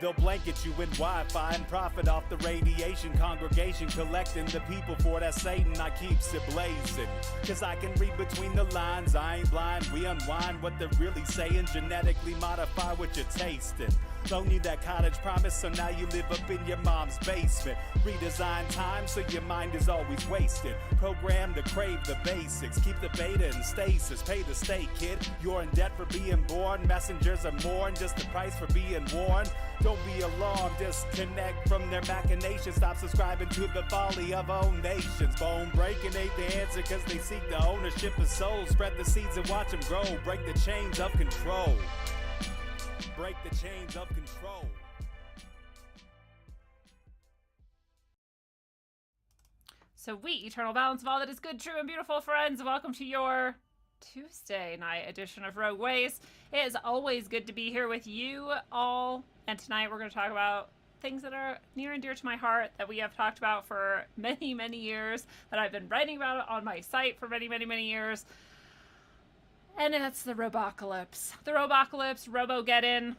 They'll blanket you in Wi-Fi and profit off the radiation. Congregation collecting the people for that Satan. I keeps it blazing, cause I can read between the lines. I ain't blind, we unwind what they're really saying. Genetically modify what you're tasting. Don't need that cottage promise, so now you live up in your mom's basement. Redesign time so your mind is always wasted. Program to crave the basics. Keep the beta in stasis. Pay the state, kid. You're in debt for being born. Messengers are more than just the price for being warned. Don't be alarmed. Disconnect from their machinations. Stop subscribing to the folly of own nations. Bone breaking ain't the answer, cause they seek the ownership of souls. Spread the seeds and watch them grow. Break the chains of control. Break the chains of control. So we, eternal balance of all that is good, true, and beautiful, friends, welcome to your Tuesday night edition of Rogue Ways. It is always good to be here with you all, and tonight we're going to talk about things that are near and dear to my heart that we have talked about for many, many years, that I've been writing about on my site for many, many, many years. And that's the Robocalypse. The Robocalypse, Robogeddon,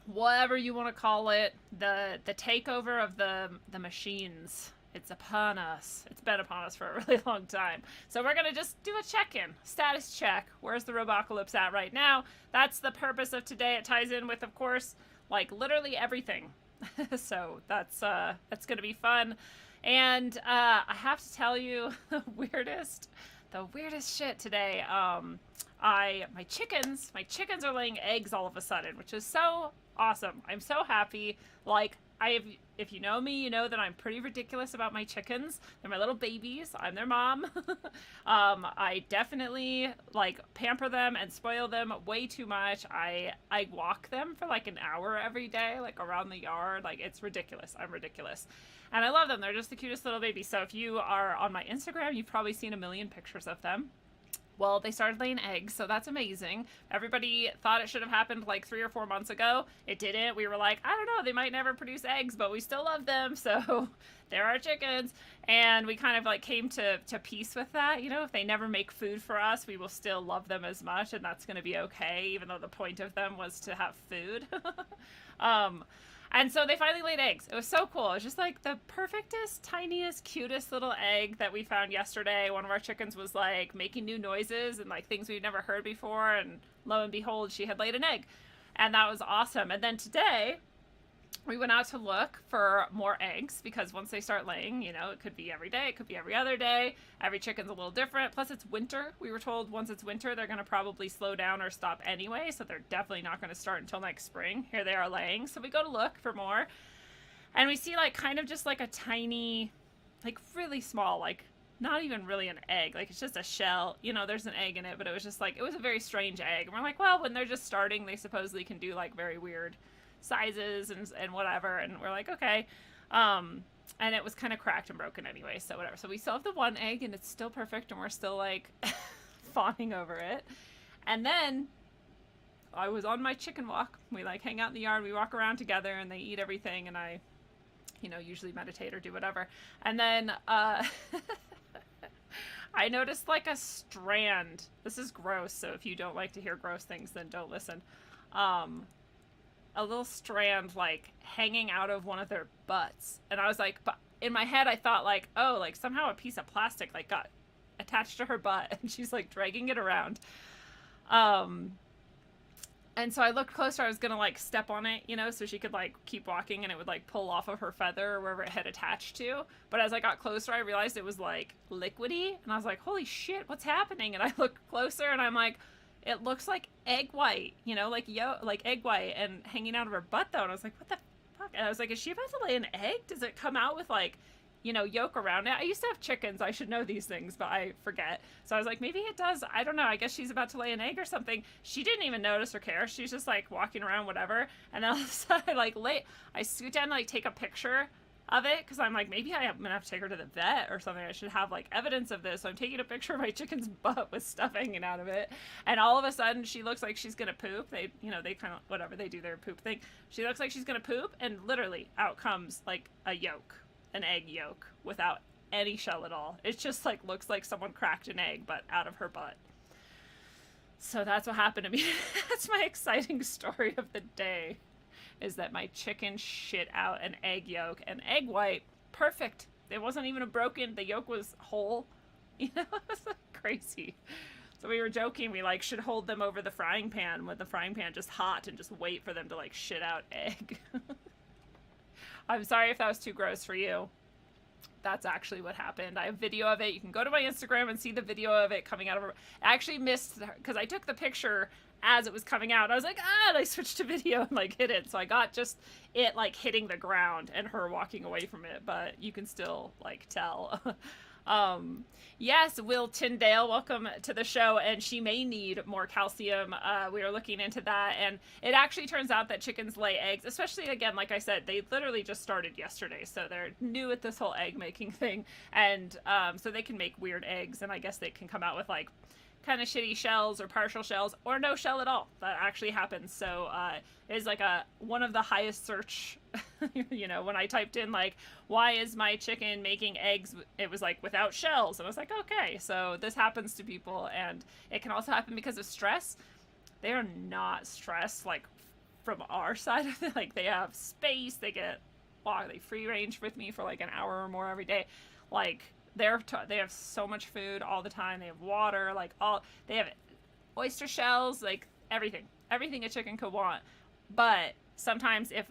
whatever you want to call it. The takeover of the machines. It's upon us. It's been upon us for a really long time. So we're going to just do a check-in, status check. Where's the Robocalypse at right now? That's the purpose of today. It ties in with, of course, like literally everything. So that's going to be fun. And I have to tell you the weirdest shit today. My chickens are laying eggs all of a sudden, which is so awesome. I'm so happy. Like, if you know me, you know that I'm pretty ridiculous about my chickens. They're my little babies. I'm their mom. I definitely like pamper them and spoil them way too much. I walk them for like an hour every day, like around the yard. Like, it's ridiculous. I'm ridiculous. And I love them. They're just the cutest little babies. So if you are on my Instagram, you've probably seen a million pictures of them. Well, they started laying eggs, so that's amazing. Everybody thought it should have happened like 3 or 4 months ago. It didn't. We were like, I don't know, they might never produce eggs, but we still love them, so they're our chickens. And we kind of like came to peace with that. You know, if they never make food for us, we will still love them as much, and that's going to be okay, even though the point of them was to have food. And so they finally laid eggs. It was so cool. It was just like the perfectest, tiniest, cutest little egg that we found yesterday. One of our chickens was like making new noises and like things we'd never heard before. And lo and behold, she had laid an egg. And that was awesome. And then today we went out to look for more eggs because once they start laying, you know, it could be every day. It could be every other day. Every chicken's a little different. Plus it's winter. We were told once it's winter, they're going to probably slow down or stop anyway. So they're definitely not going to start until next spring. Here they are laying. So we go to look for more. And we see like kind of just like a tiny, like really small, like not even really an egg. Like it's just a shell. You know, there's an egg in it, but it was just like, it was a very strange egg. And we're like, well, when they're just starting, they supposedly can do like very weird sizes and whatever, and we're like, okay. And it was kind of cracked and broken anyway, so whatever. So we still have the one egg and it's still perfect and we're still like fawning over it. And then I was on my chicken walk. We like hang out in the yard, we walk around together and they eat everything, and I, you know, usually meditate or do whatever. And then I noticed like a strand. This is gross, so if you don't like to hear gross things, then don't listen. A little strand like hanging out of one of their butts, and I was like, but in my head I thought like, oh, like somehow a piece of plastic like got attached to her butt and she's like dragging it around. And so I looked closer. I was gonna like step on it, you know, so she could like keep walking and it would like pull off of her feather or wherever it had attached to. But as I got closer, I realized it was like liquidy, and I was like, holy shit, what's happening? And I looked closer and I'm like, it looks like egg white, you know, like egg white and hanging out of her butt though. And I was like, what the fuck? And I was like, is she about to lay an egg? Does it come out with like, you know, yolk around it? I used to have chickens. I should know these things, but I forget. So I was like, maybe it does. I don't know. I guess she's about to lay an egg or something. She didn't even notice or care. She's just like walking around, whatever. And then all of a sudden, I scoot down to like take a picture of it because I'm like, maybe I'm gonna have to take her to the vet or something. I should have like evidence of this. So I'm taking a picture of my chicken's butt with stuff hanging out of it, and all of a sudden she looks like she's gonna poop. They, you know, they kind of whatever, they do their poop thing. She looks like she's gonna poop, and literally out comes like a yolk, an egg yolk without any shell at all. It just like looks like someone cracked an egg but out of her butt. So that's what happened to me. That's my exciting story of the day. is that my chicken shit out an egg yolk, and egg white, perfect. It wasn't even the yolk was whole. You know, it was crazy. So we were joking, we like should hold them over the frying pan with the frying pan just hot and just wait for them to like shit out egg. I'm sorry if that was too gross for you. That's actually what happened. I have video of it. You can go to my Instagram and see the video of it coming out of her. I actually missed, because I took the picture as it was coming out. I was like, and I switched to video and like hit it. So I got just it like hitting the ground and her walking away from it, but you can still like tell. Yes, Will Tyndale, welcome to the show, and she may need more calcium. We are looking into that, and it actually turns out that chickens lay eggs, especially, again, like I said, they literally just started yesterday, so they're new at this whole egg making thing, and so they can make weird eggs, and I guess they can come out with like kind of shitty shells or partial shells or no shell at all. That actually happens. So it is like one of the highest search, you know, when I typed in like, why is my chicken making eggs? It was like without shells. And I was like, okay, so this happens to people, and it can also happen because of stress. They are not stressed like from our side of it. Like they have space, they free range with me for like an hour or more every day. Like they have so much food all the time. They have water, like they have oyster shells, like everything a chicken could want. But sometimes if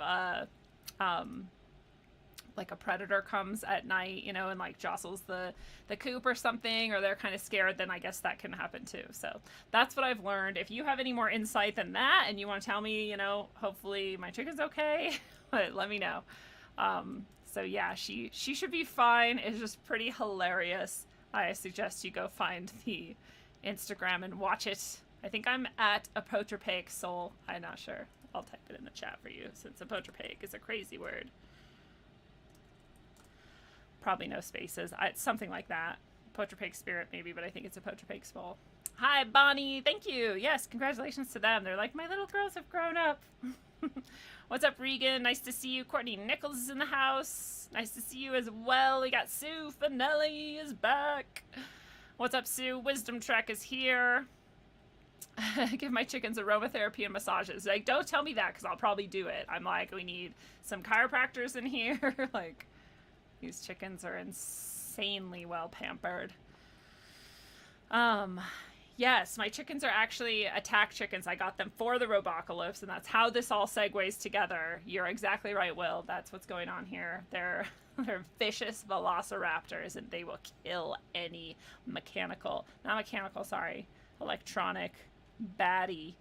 like a predator comes at night, you know, and like jostles the coop or something, or they're kind of scared, then I guess that can happen too. So that's what I've learned. If you have any more insight than that and you want to tell me, you know, hopefully my chicken's okay, let me know. So yeah, she should be fine. It's just pretty hilarious. I suggest you go find the Instagram and watch it. I think I'm at Apotropaic Soul. I'm not sure. I'll type it in the chat for you, since Apotropaic is a crazy word. Probably no spaces. It's something like that. Apotropaic Spirit maybe, but I think it's Apotropaic Soul. Hi, Bonnie. Thank you. Yes, congratulations to them. They're like, my little girls have grown up. What's up, Regan? Nice to see you. Courtney Nichols is in the house. Nice to see you as well. We got Sue Finelli is back. What's up, Sue? Wisdom Trek is here. Give my chickens aromatherapy and massages. Like, don't tell me that, because I'll probably do it. I'm like, we need some chiropractors in here. Like, these chickens are insanely well pampered. Yes, my chickens are actually attack chickens. I got them for the Robocalypse, and that's how this all segues together. You're exactly right, Will. That's what's going on here. They're vicious velociraptors, and they will kill any electronic baddie.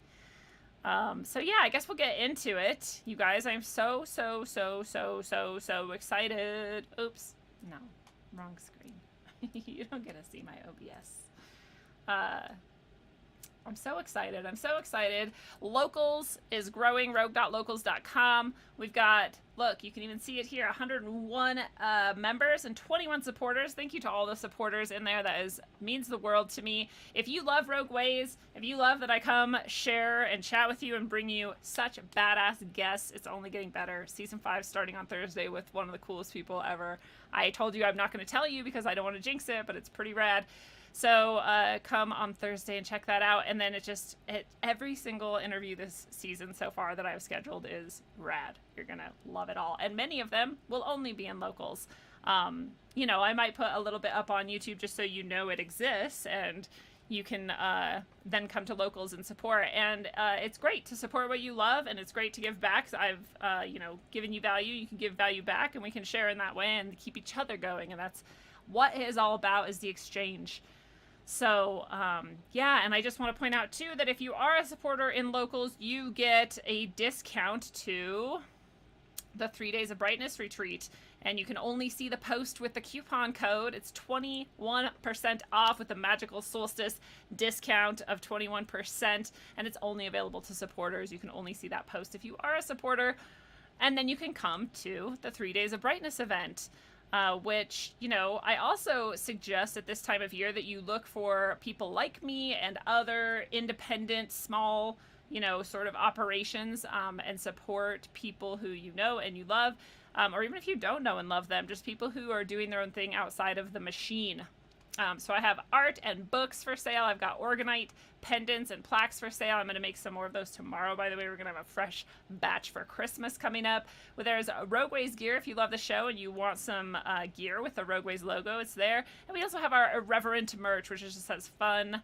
So yeah, I guess we'll get into it. You guys, I'm so excited. Oops. No, wrong screen. You don't get to see my OBS. I'm so excited. Locals is growing, rogue.locals.com. We've got, look, you can even see it here, 101 members and 21 supporters. Thank you to all the supporters in there. That means the world to me. If you love Rogue Ways, if you love that I come share and chat with you and bring you such badass guests, it's only getting better. Season 5 starting on Thursday with one of the coolest people ever. I told you I'm not going to tell you because I don't want to jinx it, but it's pretty rad. So come on Thursday and check that out. And then every single interview this season so far that I've scheduled is rad. You're going to love it all. And many of them will only be in locals. You know, I might put a little bit up on YouTube just so you know it exists, and you can then come to locals and support. And it's great to support what you love, and it's great to give back. So I've, you know, given you value. You can give value back, and we can share in that way and keep each other going. And that's what it is all about, is the exchange. So, yeah, and I just want to point out, too, that if you are a supporter in locals, you get a discount to the 3 Days of Brightness retreat. And you can only see the post with the coupon code. It's 21% off with the Magical Solstice discount of 21%. And it's only available to supporters. You can only see that post if you are a supporter. And then you can come to the 3 Days of Brightness event. Which, you know, I also suggest at this time of year that you look for people like me and other independent, small, you know, sort of operations, and support people who you know and you love, or even if you don't know and love them, just people who are doing their own thing outside of the machine. So I have art and books for sale. I've got orgonite pendants and plaques for sale. I'm going to make some more of those tomorrow. By the way, we're going to have a fresh batch for Christmas coming up. Well, there's Rogueways gear. If you love the show and you want some gear with the Rogueways logo, it's there. And we also have our Irreverent merch, which just has fun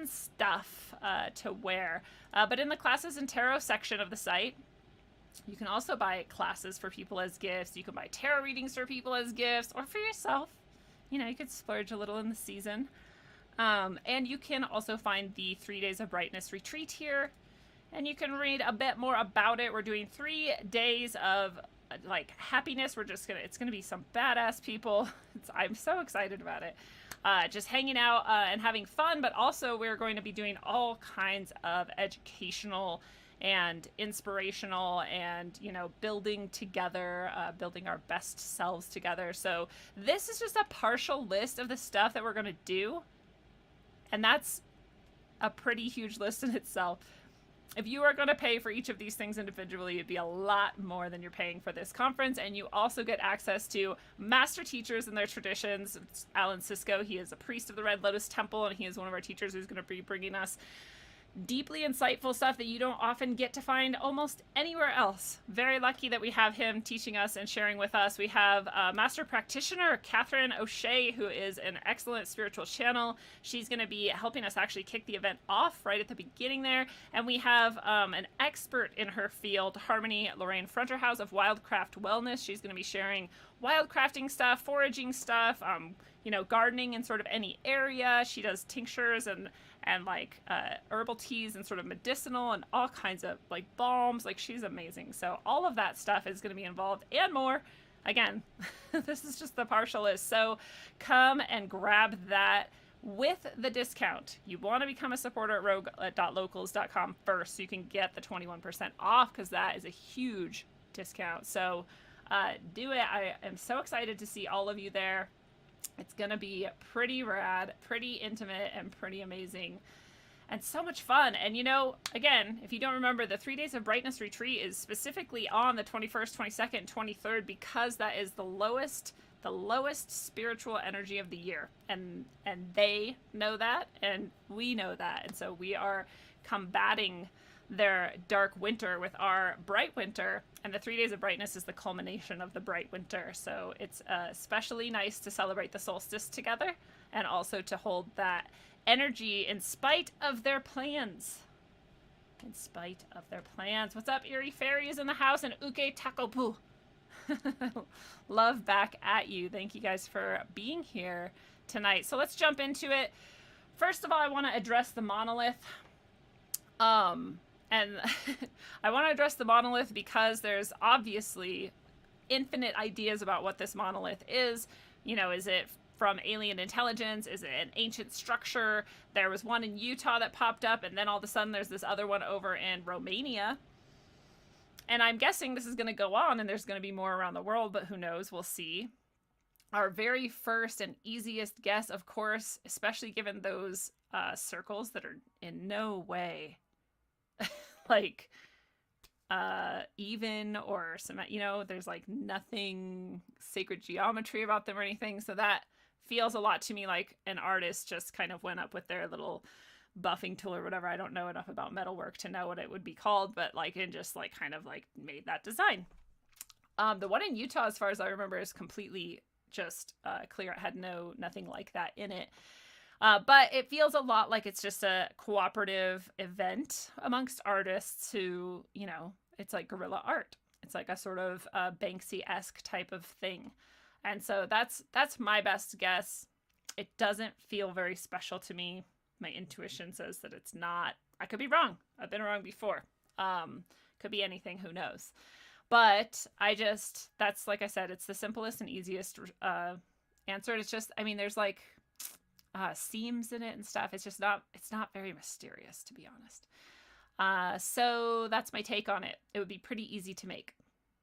stuff to wear. But in the classes and tarot section of the site, you can also buy classes for people as gifts. You can buy tarot readings for people as gifts or for yourself. You know, you could splurge a little in the season. And you can also find the 3 Days of Brightness retreat here. And you can read a bit more about it. We're doing 3 days of like happiness. It's gonna be some badass people. I'm so excited about it. Just hanging out and having fun, but also we're going to be doing all kinds of educational and inspirational and, you know, building together, building our best selves together. So this is just a partial list of the stuff that we're going to do. And that's a pretty huge list in itself. If you are going to pay for each of these things individually, it'd be a lot more than you're paying for this conference. And you also get access to master teachers and their traditions. It's Alan Sisko. He is a priest of the Red Lotus Temple, and he is one of our teachers who's going to be bringing us deeply insightful stuff that you don't often get to find almost anywhere else. Very lucky that we have him teaching us and sharing with us. We have master practitioner Catherine O'Shea, who is an excellent spiritual channel. She's going to be helping us actually kick the event off right at the beginning there. And we have an expert in her field, Harmony Lorraine Fronterhouse of Wildcraft Wellness. She's going to be sharing wildcrafting stuff, foraging stuff, you know, gardening in sort of any area. She does tinctures and like herbal teas and sort of medicinal and all kinds of like balms. Like, she's amazing. So all of that stuff is going to be involved and more. Again, this is just the partial list. So come and grab that with the discount. You want to become a supporter at rogue.locals.com first so you can get the 21% off, because that is a huge discount. So do it. I am so excited to see all of you there. It's going to be pretty rad, pretty intimate, and pretty amazing, and so much fun. And, you know, again, if you don't remember, the 3 Days of Brightness retreat is specifically on the 21st, 22nd, and 23rd, because that is the lowest spiritual energy of the year. And they know that, and we know that. And so we are combating their dark winter with our bright winter, and the 3 Days of Brightness is the culmination of the bright winter. So it's especially nice to celebrate the solstice together, and also to hold that energy in spite of their plans. In spite of their plans. What's up, Eerie Fairy is in the house, and Uke Takopu. Love back at you. Thank you guys for being here tonight. So let's jump into it. First of all, I want to address the monolith. And I want to address the monolith because there's obviously infinite ideas about what this monolith is. You know, is it from alien intelligence? Is it an ancient structure? There was one in Utah that popped up, and then all of a sudden there's this other one over in Romania. And I'm guessing this is going to go on, and there's going to be more around the world, but who knows? We'll see. Our very first and easiest guess, of course, especially given those circles that are in no way like even or some, you know, there's like nothing sacred geometry about them or anything. So that feels a lot to me like an artist just kind of went up with their little buffing tool or whatever. I don't know enough about metalwork to know what it would be called, but like, and just like kind of like made that design. The one in Utah, as far as I remember, is completely just clear. It had nothing like that in it. But it feels a lot like it's just a cooperative event amongst artists who, you know, it's like guerrilla art. It's like a sort of Banksy-esque type of thing. And so that's my best guess. It doesn't feel very special to me. My intuition says that it's not. I could be wrong. I've been wrong before. Could be anything, who knows. But that's, like I said, it's the simplest and easiest answer. It's just, I mean, there's like seams in it and stuff. It's not very mysterious, to be honest. So that's my take on it. It would be pretty easy to make.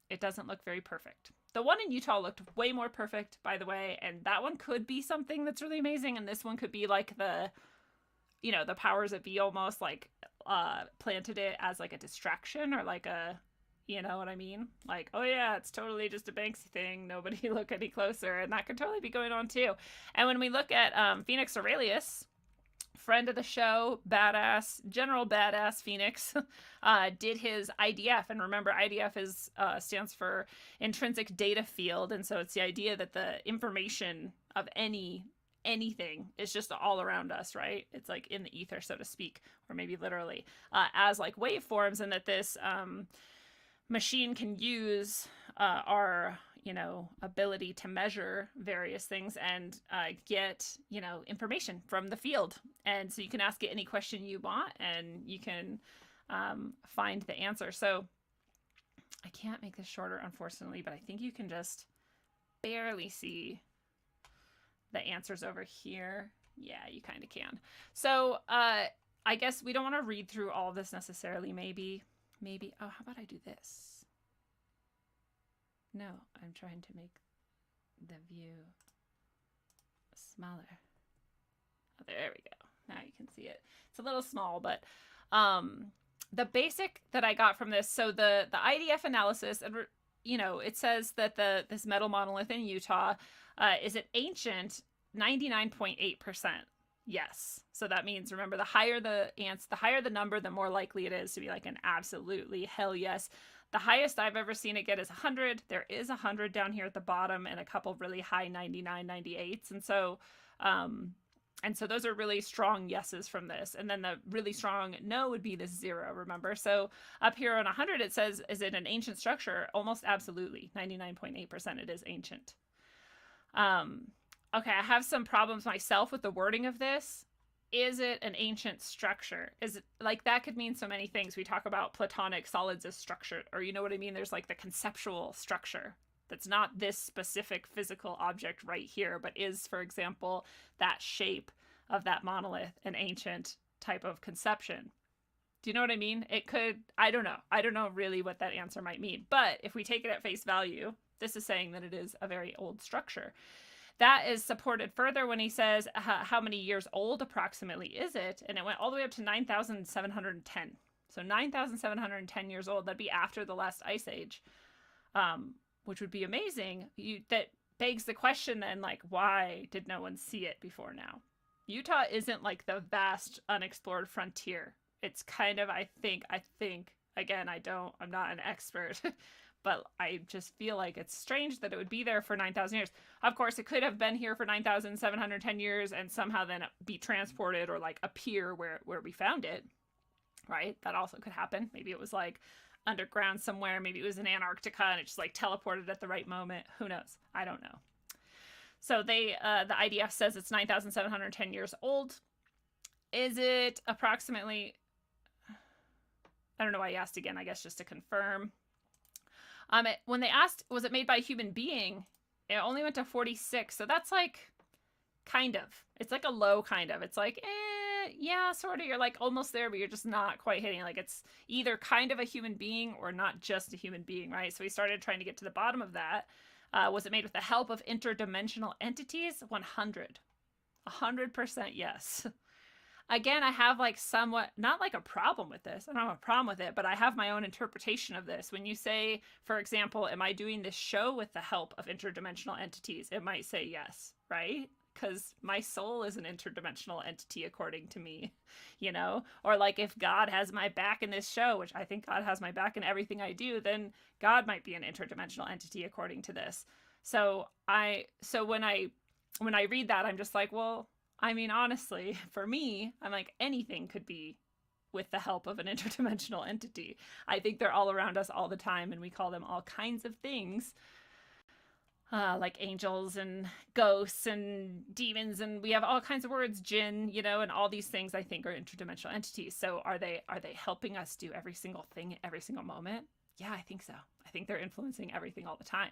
It doesn't look very perfect. The one in Utah looked way more perfect, by the way, and that one could be something that's really amazing, and this one could be like the, you know, the powers that be almost like planted it as like a distraction or like a, You know what I mean? Like, oh yeah, it's totally just a Banksy thing. Nobody look any closer. And that could totally be going on too. And when we look at Phoenix Aurelius, friend of the show, general badass Phoenix, did his IDF. And remember, IDF stands for intrinsic data field. And so it's the idea that the information of anything is just all around us, right? It's like in the ether, so to speak, or maybe literally, as like waveforms, and that this machine can use our ability to measure various things and get information from the field. And so you can ask it any question you want and you can find the answer. So I can't make this shorter, unfortunately, but I think you can just barely see the answers over here. Yeah, you kind of can. So I guess we don't want to read through all this necessarily. Maybe, oh, how about I do this? No, I'm trying to make the view smaller. Oh, there we go. Now you can see it. It's a little small, but the basic that I got from this, so the IDF analysis, and it says that this metal monolith in Utah is an ancient 99.8%. Yes. So that means, remember, the higher the number, the more likely it is to be like an absolutely hell yes. The highest I've ever seen it get is 100. There is 100 down here at the bottom and a couple really high 99, 98s. And so those are really strong yeses from this. And then the really strong no would be the 0, remember? So up here on 100, it says, is it an ancient structure? Almost absolutely. 99.8% it is ancient. Okay, I have some problems myself with the wording of this. Is it an ancient structure? Is it like that could mean so many things. We talk about Platonic solids as structured, or you know what I mean? There's like the conceptual structure that's not this specific physical object right here, but is, for example, that shape of that monolith an ancient type of conception. Do you know what I mean? It could, I don't know really what that answer might mean. But if we take it at face value, this is saying that it is a very old structure. That is supported further when he says, how many years old approximately is it? And it went all the way up to 9,710. So 9,710 years old. That'd be after the last ice age, which would be amazing. That begs the question then, like, why did no one see it before now? Utah isn't like the vast unexplored frontier. It's kind of, I think, again, I'm not an expert, but I just feel like it's strange that it would be there for 9,000 years. Of course, it could have been here for 9,710 years and somehow then be transported or like appear where we found it, right? That also could happen. Maybe it was like underground somewhere. Maybe it was in Antarctica and it just like teleported at the right moment. Who knows? I don't know. So the IDF says it's 9,710 years old. Is it approximately, I don't know why you asked again, I guess just to confirm. When they asked, was it made by a human being, it only went to 46. So that's like, kind of. It's like a low kind of. It's like, yeah, sort of. You're like almost there, but you're just not quite hitting. Like it's either kind of a human being or not just a human being, right? So we started trying to get to the bottom of that. Was it made with the help of interdimensional entities? 100%. 100% yes. Again, I have like somewhat, not like a problem with this. I don't have a problem with it, but I have my own interpretation of this. When you say, for example, am I doing this show with the help of interdimensional entities? It might say yes, right? Because my soul is an interdimensional entity according to me, you know? Or like if God has my back in this show, which I think God has my back in everything I do, then God might be an interdimensional entity according to this. So when I read that, I'm just like, well, I mean, honestly, for me, I'm like, anything could be with the help of an interdimensional entity. I think they're all around us all the time, and we call them all kinds of things, like angels and ghosts and demons, and we have all kinds of words, jinn, you know, and all these things I think are interdimensional entities. So are they helping us do every single thing at every single moment? Yeah, I think so. I think they're influening everything all the time.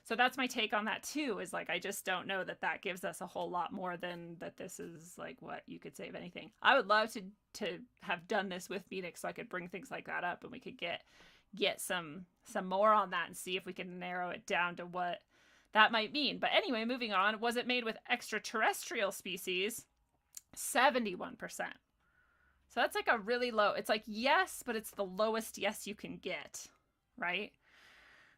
So that's my take on that too, is like, I just don't know that gives us a whole lot more than that this is like what you could say of anything. I would love to have done this with Phoenix so I could bring things like that up and we could get some more on that and see if we can narrow it down to what that might mean. But anyway, moving on. Was it made with extraterrestrial species? 71%. So that's like a really low, it's like yes, but it's the lowest yes you can get. right?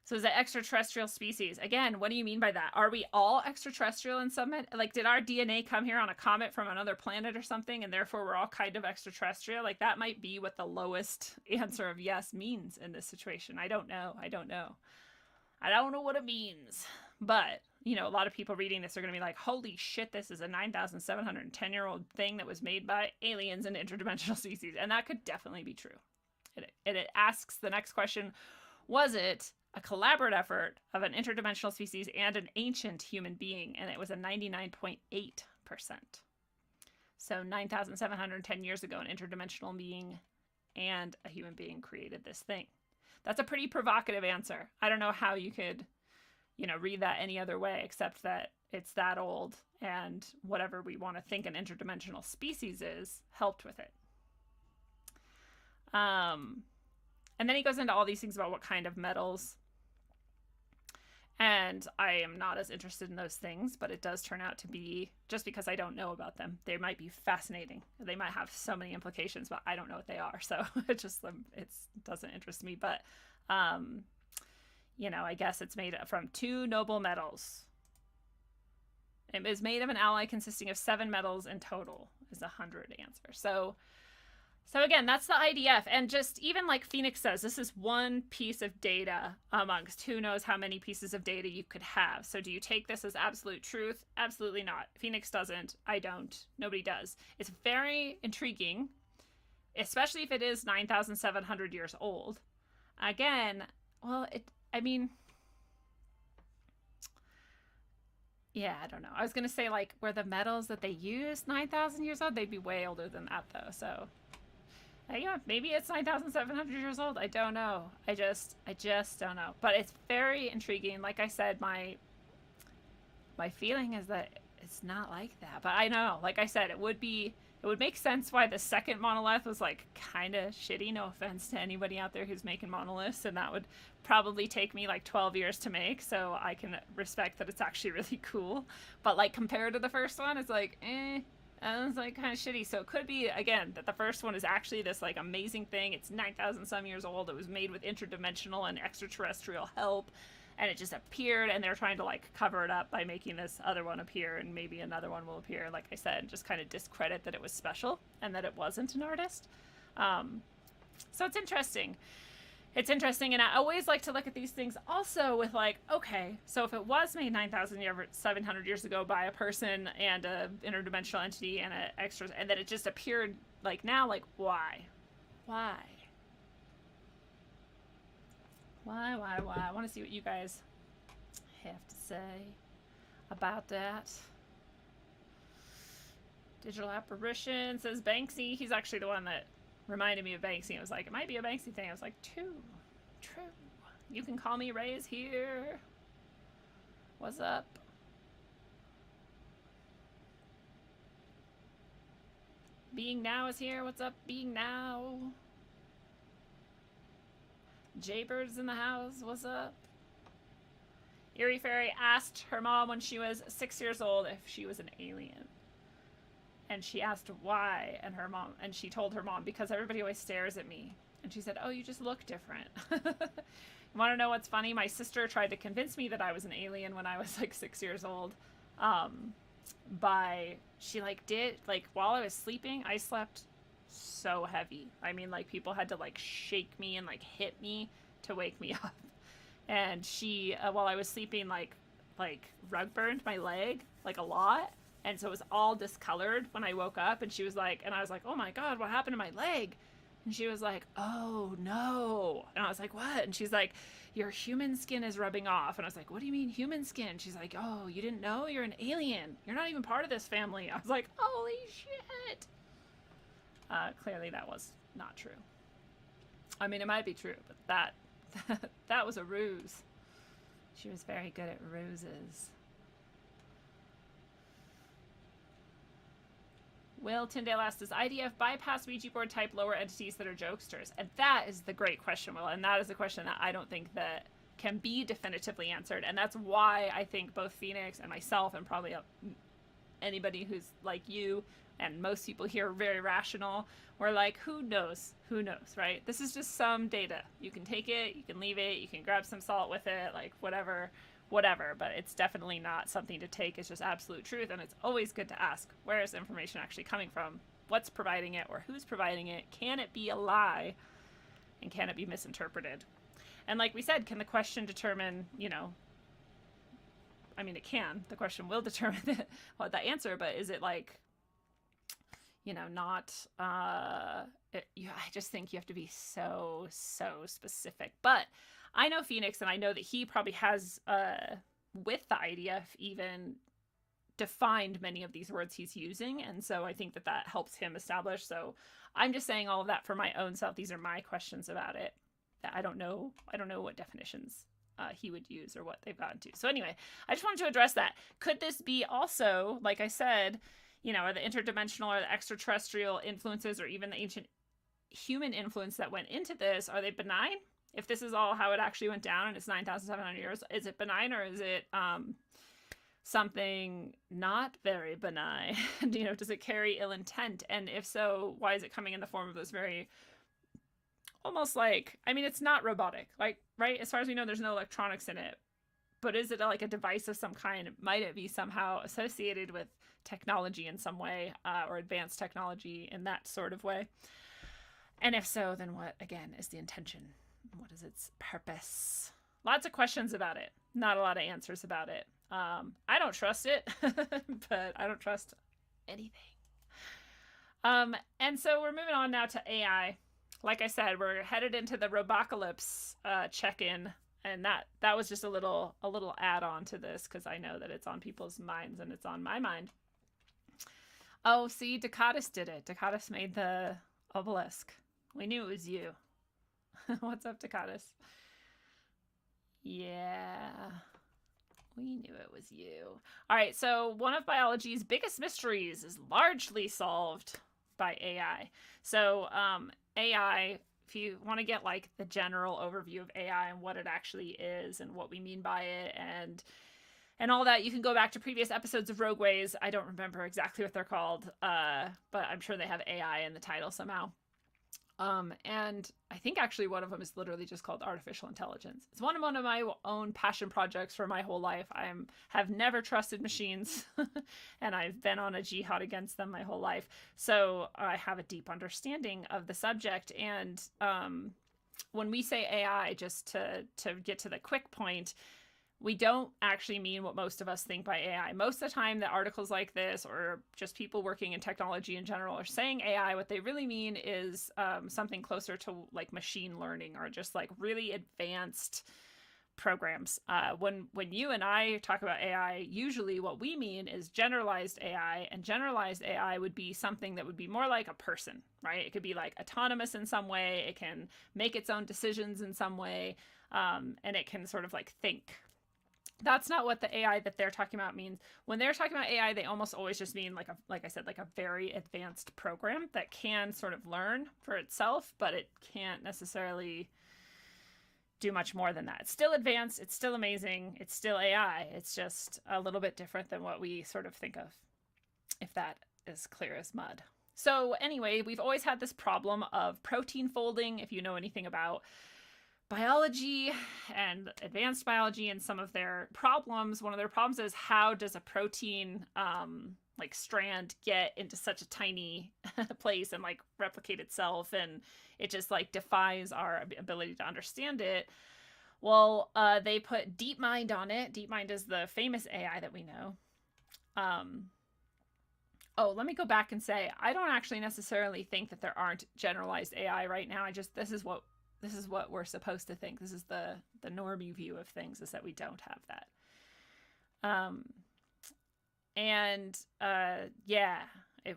So is it extraterrestrial species? Again, what do you mean by that? Are we all extraterrestrial in some, like, did our DNA come here on a comet from another planet or something, and therefore we're all kind of extraterrestrial? Like, that might be what the lowest answer of yes means in this situation. I don't know. I don't know what it means. But, you know, a lot of people reading this are going to be like, holy shit, this is a 9,710-year-old thing that was made by aliens and interdimensional species. And that could definitely be true. It asks the next question, was it a collaborative effort of an interdimensional species and an ancient human being? And it was a 99.8%. So 9,710 years ago, an interdimensional being and a human being created this thing. That's a pretty provocative answer. I don't know how you could, you know, read that any other way except that it's that old, and whatever we want to think an interdimensional species is helped with it. And then he goes into all these things about what kind of metals. And I am not as interested in those things, but it does turn out to be, just because I don't know about them, they might be fascinating. They might have so many implications, but I don't know what they are. So it doesn't interest me. But, you know, I guess it's made from 2 noble metals. It is made of an alloy consisting of 7 metals in total, is 100 answer. So again, that's the IDF. And just even like Phoenix says, this is one piece of data amongst who knows how many pieces of data you could have. So do you take this as absolute truth? Absolutely not. Phoenix doesn't. I don't. Nobody does. It's very intriguing, especially if it is 9,700 years old. Again, well, yeah, I don't know. I was going to say, like, were the metals that they used 9,000 years old? They'd be way older than that, though, so... yeah, maybe it's 9,700 years old. I don't know. I just don't know. But it's very intriguing. Like I said, my feeling is that it's not like that. But I know, like I said, it would make sense why the second monolith was like kind of shitty. No offense to anybody out there who's making monoliths, and that would probably take me like 12 years to make. So I can respect that it's actually really cool. But like compared to the first one, it's like, and it's like kind of shitty. So it could be, again, that the first one is actually this like amazing thing. It's 9,000 some years old. It was made with interdimensional and extraterrestrial help, and it just appeared, and they're trying to like cover it up by making this other one appear, and maybe another one will appear, like I said, and just kind of discredit that it was special and that it wasn't an artist. So it's interesting. It's interesting, and I always like to look at these things also with like, okay, so if it was made 9,700 years ago by a person and an interdimensional entity and an extra, and then it just appeared like now, like why? I want to see what you guys have to say about that. Digital apparition says Banksy. He's actually the one that reminded me of Banksy. I was like, it might be a Banksy thing. I was like, true. You can call me Ray's here. What's up? Being Now is here. What's up, Being Now? Jaybird's in the house. What's up? Eerie Fairy asked her mom when she was 6 years old if she was an alien. And she asked why, and she told her mom, because everybody always stares at me. And she said, oh, you just look different. You want to know what's funny? My sister tried to convince me that I was an alien when I was like 6 years old. She like did, like while I was sleeping, I slept so heavy. I mean, like people had to like shake me and like hit me to wake me up. And she, while I was sleeping, like rug burned my leg like a lot. And so it was all discolored when I woke up, and she was like, and I was like, oh my God, what happened to my leg? And she was like, oh no. And I was like, what? And she's like, your human skin is rubbing off. And I was like, what do you mean human skin? She's like, oh, you didn't know? You're an alien. You're not even part of this family. I was like, holy shit. Clearly that was not true. I mean, it might be true, but that was a ruse. She was very good at ruses. Will Tyndale asked, does IDF bypass Ouija board type lower entities that are jokesters? And that is the great question, Will. And that is a question that I don't think that can be definitively answered. And that's why I think both Phoenix and myself and probably anybody who's like you and most people here are very rational. We're like, who knows? Who knows, right? This is just some data. You can take it, you can leave it, you can grab some salt with it, like whatever, but it's definitely not something to take as just absolute truth. And it's always good to ask, where is information actually coming from? What's providing it, or who's providing it? Can it be a lie? And can it be misinterpreted? And like we said, can the question determine, I mean, it can. The question will determine what the answer, but is it like, not, I just think you have to be so specific. But I know Phoenix, and I know that he probably has, with the IDF, even defined many of these words he's using. And so I think that helps him establish. So I'm just saying all of that for my own self. These are my questions about it. I don't know what definitions he would use or what they've gotten to. So anyway, I just wanted to address that. Could this be also, like I said, are the interdimensional or the extraterrestrial influences or even the ancient human influence that went into this, are they benign? If this is all how it actually went down and it's 9,700 years, is it benign, or is it something not very benign? Does it carry ill intent? And if so, why is it coming in the form of this very almost like, I mean, it's not robotic, like, right? As far as we know, there's no electronics in it, but is it like a device of some kind? Might it be somehow associated with technology in some way, or advanced technology in that sort of way? And if so, then what, again, is the intention? What is its purpose? Lots of questions about it. Not a lot of answers about it. I don't trust it, but I don't trust anything. And so we're moving on now to AI. Like I said, we're headed into the Robocalypse check-in, and that was just a little add-on to this, because I know that it's on people's minds and it's on my mind. Oh, see, Dakatis did it. Dakatis made the obelisk. We knew it was you. What's up, Dakatis? Yeah, we knew it was you. All right, so one of biology's biggest mysteries is largely solved by AI. So AI, if you want to get like the general overview of AI and what it actually is and what we mean by it and all that, you can go back to previous episodes of Rogue Ways. I don't remember exactly what they're called, but I'm sure they have AI in the title somehow. And I think actually one of them is literally just called artificial intelligence. It's one of my own passion projects for my whole life. Have never trusted machines and I've been on a jihad against them my whole life. So I have a deep understanding of the subject. And, when we say AI, just to get to the quick point, we don't actually mean what most of us think by AI. Most of the time, the articles like this, or just people working in technology in general, are saying AI. What they really mean is something closer to like machine learning, or just like really advanced programs. When you and I talk about AI, usually what we mean is generalized AI, and generalized AI would be something that would be more like a person, right? It could be like autonomous in some way. It can make its own decisions in some way, and it can sort of like think. That's not what the AI that they're talking about means. When they're talking about AI, they almost always just mean like I said, like a very advanced program that can sort of learn for itself, but it can't necessarily do much more than that. It's still advanced. It's still amazing. It's still AI. It's just a little bit different than what we sort of think of, if that is clear as mud. So anyway, we've always had this problem of protein folding. If you know anything about biology and advanced biology and some of their problems, one of their problems is, how does a protein like strand get into such a tiny place and like replicate itself, and it just like defies our ability to understand it. Well, they put Deepmind on it. Deepmind is the famous AI that we know. Oh, let me go back and say, I don't actually necessarily think that there aren't generalized AI right now. This is what we're supposed to think. This is the normie view of things, is that we don't have that.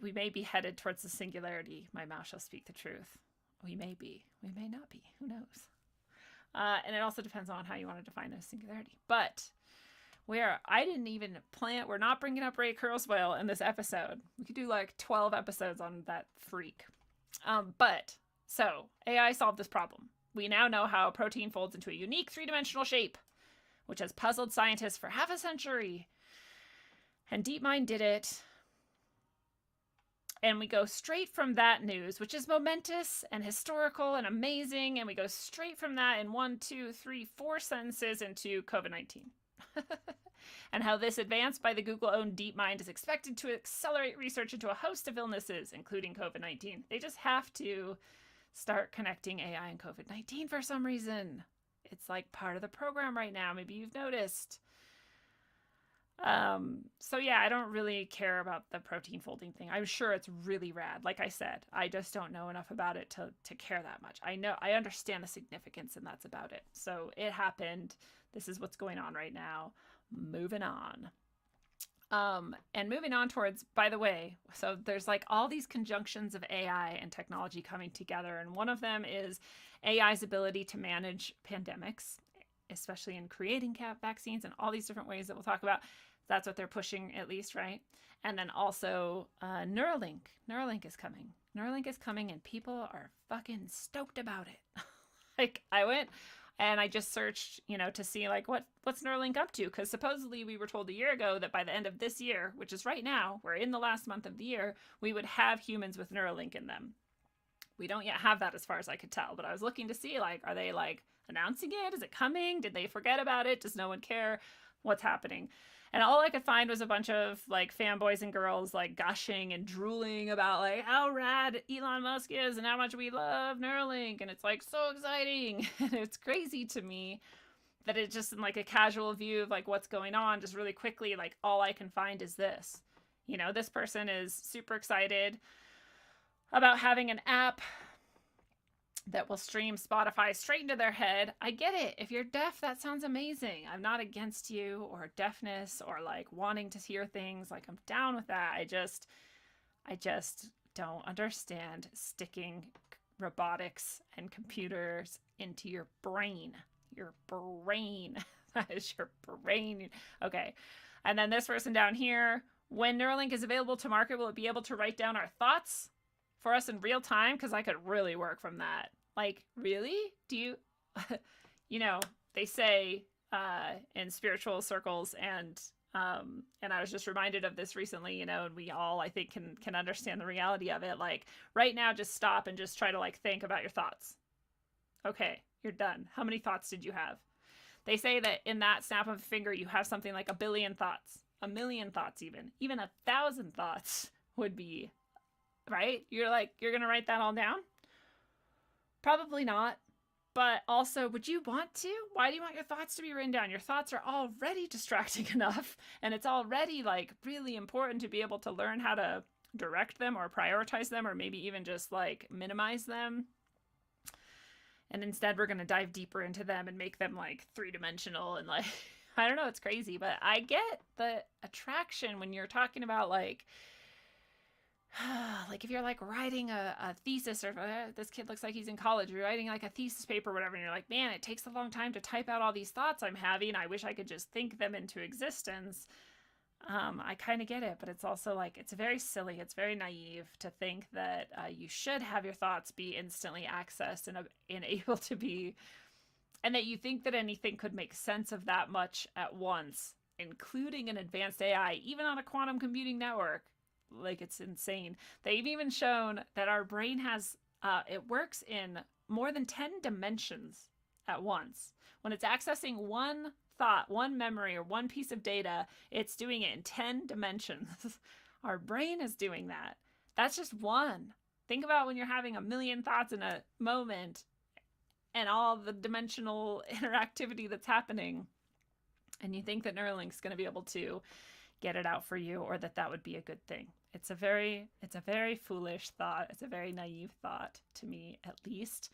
We may be headed towards the singularity. My mouth shall speak the truth. We may be. We may not be. Who knows? And it also depends on how you want to define a singularity. But we're not bringing up Ray Kurzweil in this episode. We could do like 12 episodes on that freak. So AI solved this problem. We now know how a protein folds into a unique three-dimensional shape, which has puzzled scientists for half a century. And Deepmind did it And we go straight from that news, which is momentous and historical and amazing, and we go straight from that in 1, 2, 3, 4 sentences into COVID-19. And how this advance by the Google-owned Deepmind is expected to accelerate research into a host of illnesses, including COVID-19. They just have to start connecting AI and COVID-19 for some reason. It's like part of the program right now. Maybe you've noticed. So yeah, I don't really care about the protein folding thing. I'm sure it's really rad. Like I said, I just don't know enough about it to care that much. I understand the significance, and that's about it. So it happened. This is what's going on right now. Moving on. And moving on towards, by the way, so there's like all these conjunctions of AI and technology coming together. And one of them is AI's ability to manage pandemics, especially in creating vaccines and all these different ways that we'll talk about. That's what they're pushing, at least, right? And then also Neuralink. Neuralink is coming. Neuralink is coming, and people are fucking stoked about it. Like, I went and I just searched, to see like what's Neuralink up to, because supposedly we were told a year ago that by the end of this year, which is right now, we're in the last month of the year, we would have humans with Neuralink in them. We don't yet have that as far as I could tell, but I was looking to see, like, are they like announcing it? Is it coming? Did they forget about it? Does no one care? What's happening? And all I could find was a bunch of like fanboys and girls like gushing and drooling about like how rad Elon Musk is and how much we love Neuralink. And it's like so exciting. And it's crazy to me that it's just in like a casual view of like what's going on, just really quickly, like all I can find is this. This person is super excited about having an app that will stream Spotify straight into their head. I get it. If you're deaf, that sounds amazing. I'm not against you or deafness or like wanting to hear things. Like, I'm down with that. I just don't understand sticking robotics and computers into your brain. Your brain. That is your brain. Okay. And then this person down here, when Neuralink is available to market, will it be able to write down our thoughts for us in real time? Because I could really work from that. Like, really? Do you, they say in spiritual circles, and I was just reminded of this recently, and we all, I think, can understand the reality of it. Like, right now, just stop and just try to like think about your thoughts. Okay, you're done. How many thoughts did you have? They say that in that snap of a finger, you have something like 1 billion thoughts, 1 million thoughts, even 1,000 thoughts would be, right? You're going to write that all down? Probably not. But also, would you want to? Why do you want your thoughts to be written down? Your thoughts are already distracting enough, and it's already like really important to be able to learn how to direct them or prioritize them, or maybe even just like minimize them. And instead, we're going to dive deeper into them and make them like 3-dimensional and like, I don't know, it's crazy, but I get the attraction when you're talking about like if you're like writing a thesis, or this kid looks like he's in college, you're writing like a thesis paper or whatever, and you're like, man, it takes a long time to type out all these thoughts I'm having. I wish I could just think them into existence. I kind of get it, but it's also like, it's very silly. It's very naive to think that you should have your thoughts be instantly accessed and able to be, and that you think that anything could make sense of that much at once, including an advanced AI, even on a quantum computing network. Like, it's insane. They've even shown that our brain has, it works in more than 10 dimensions at once. When it's accessing one thought, one memory, or one piece of data, it's doing it in 10 dimensions. Our brain is doing that. That's just one. Think about when you're having 1 million thoughts in a moment and all the dimensional interactivity that's happening. And you think that Neuralink's going to be able to get it out for you, or that would be a good thing. It's a very foolish thought. It's a very naive thought, to me at least.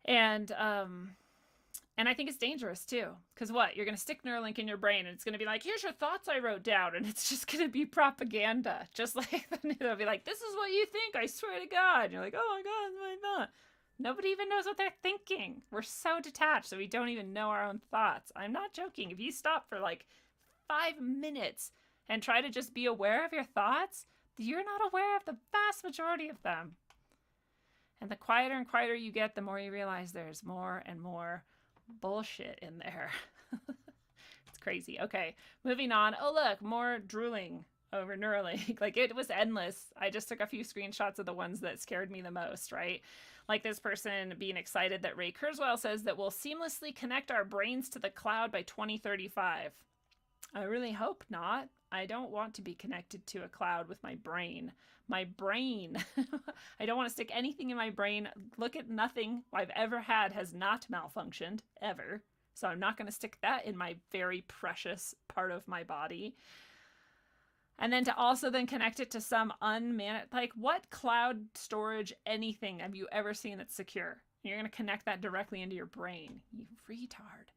And I think it's dangerous too, because what, you're going to stick Neuralink in your brain and it's going to be like, here's your thoughts I wrote down, and it's just going to be propaganda. Just like they'll be like, this is what you think, I swear to God. And you're like, oh my God, my thought. Nobody even knows what they're thinking. We're so detached, so we don't even know our own thoughts. I'm not joking. If you stop for like 5 minutes and try to just be aware of your thoughts, you're not aware of the vast majority of them. And the quieter and quieter you get, the more you realize there's more and more bullshit in there. It's crazy. Okay, moving on. Oh, look, more drooling. over Neuralink. Like, it was endless. I just took a few screenshots of the ones that scared me the most, right? Like this person being excited that Ray Kurzweil says that we'll seamlessly connect our brains to the cloud by 2035. I really hope not. I don't want to be connected to a cloud with my brain. My brain. I don't want to stick anything in my brain. Look at nothing I've ever had has not malfunctioned, ever. So I'm not going to stick that in my very precious part of my body. And then to also then connect it to some unmanaged, like what cloud storage, anything have you ever seen that's secure? You're going to connect that directly into your brain. You retard.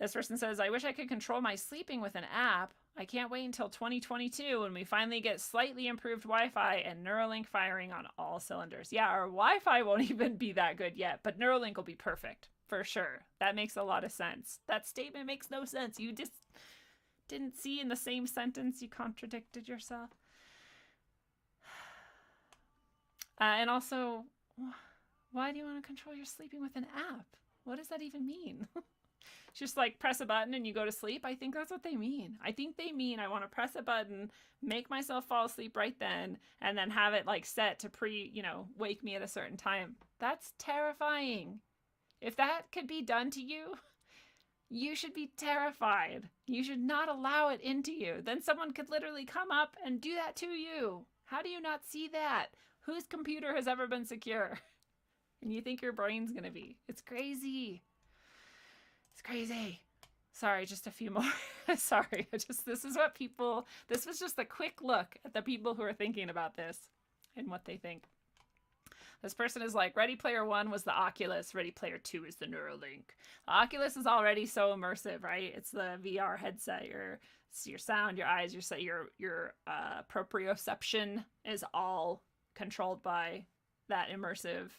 This person says, I wish I could control my sleeping with an app. I can't wait until 2022 when we finally get slightly improved Wi-Fi and Neuralink firing on all cylinders. Yeah, our Wi-Fi won't even be that good yet, but Neuralink will be perfect, for sure. That makes a lot of sense. That statement makes no sense. You just didn't see in the same sentence, you contradicted yourself. And also, why do you want to control your sleeping with an app? What does that even mean? Just like press a button and you go to sleep? I think that's what they mean. I think they mean I want to press a button, make myself fall asleep right then, and then have it like set to wake me at a certain time. That's terrifying. If that could be done to you, you should be terrified. You should not allow it into you. Then someone could literally come up and do that to you. How do you not see that? Whose computer has ever been secure? And you think your brain's gonna be. It's crazy. It's crazy. Sorry, just a few more. Sorry, this was just a quick look at the people who are thinking about this and what they think. This person is like, Ready Player One was the Oculus. Ready Player Two is the Neuralink. The Oculus is already so immersive, right? It's the VR headset. Your sound, your eyes, your proprioception is all controlled by that immersive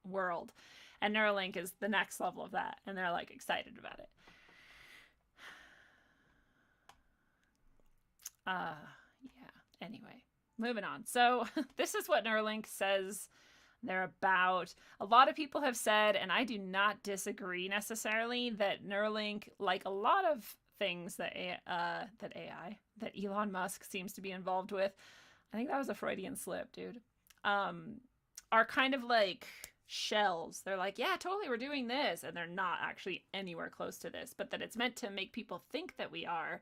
world. And Neuralink is the next level of that. And they're like excited about it. Yeah. Anyway, moving on. So this is what Neuralink says they're about. A lot of people have said, and I do not disagree necessarily, that Neuralink, like a lot of things that Elon Musk seems to be involved with, I think that was a Freudian slip, dude, are kind of like shells. They're like, yeah, totally, we're doing this, and they're not actually anywhere close to this, but that it's meant to make people think that we are,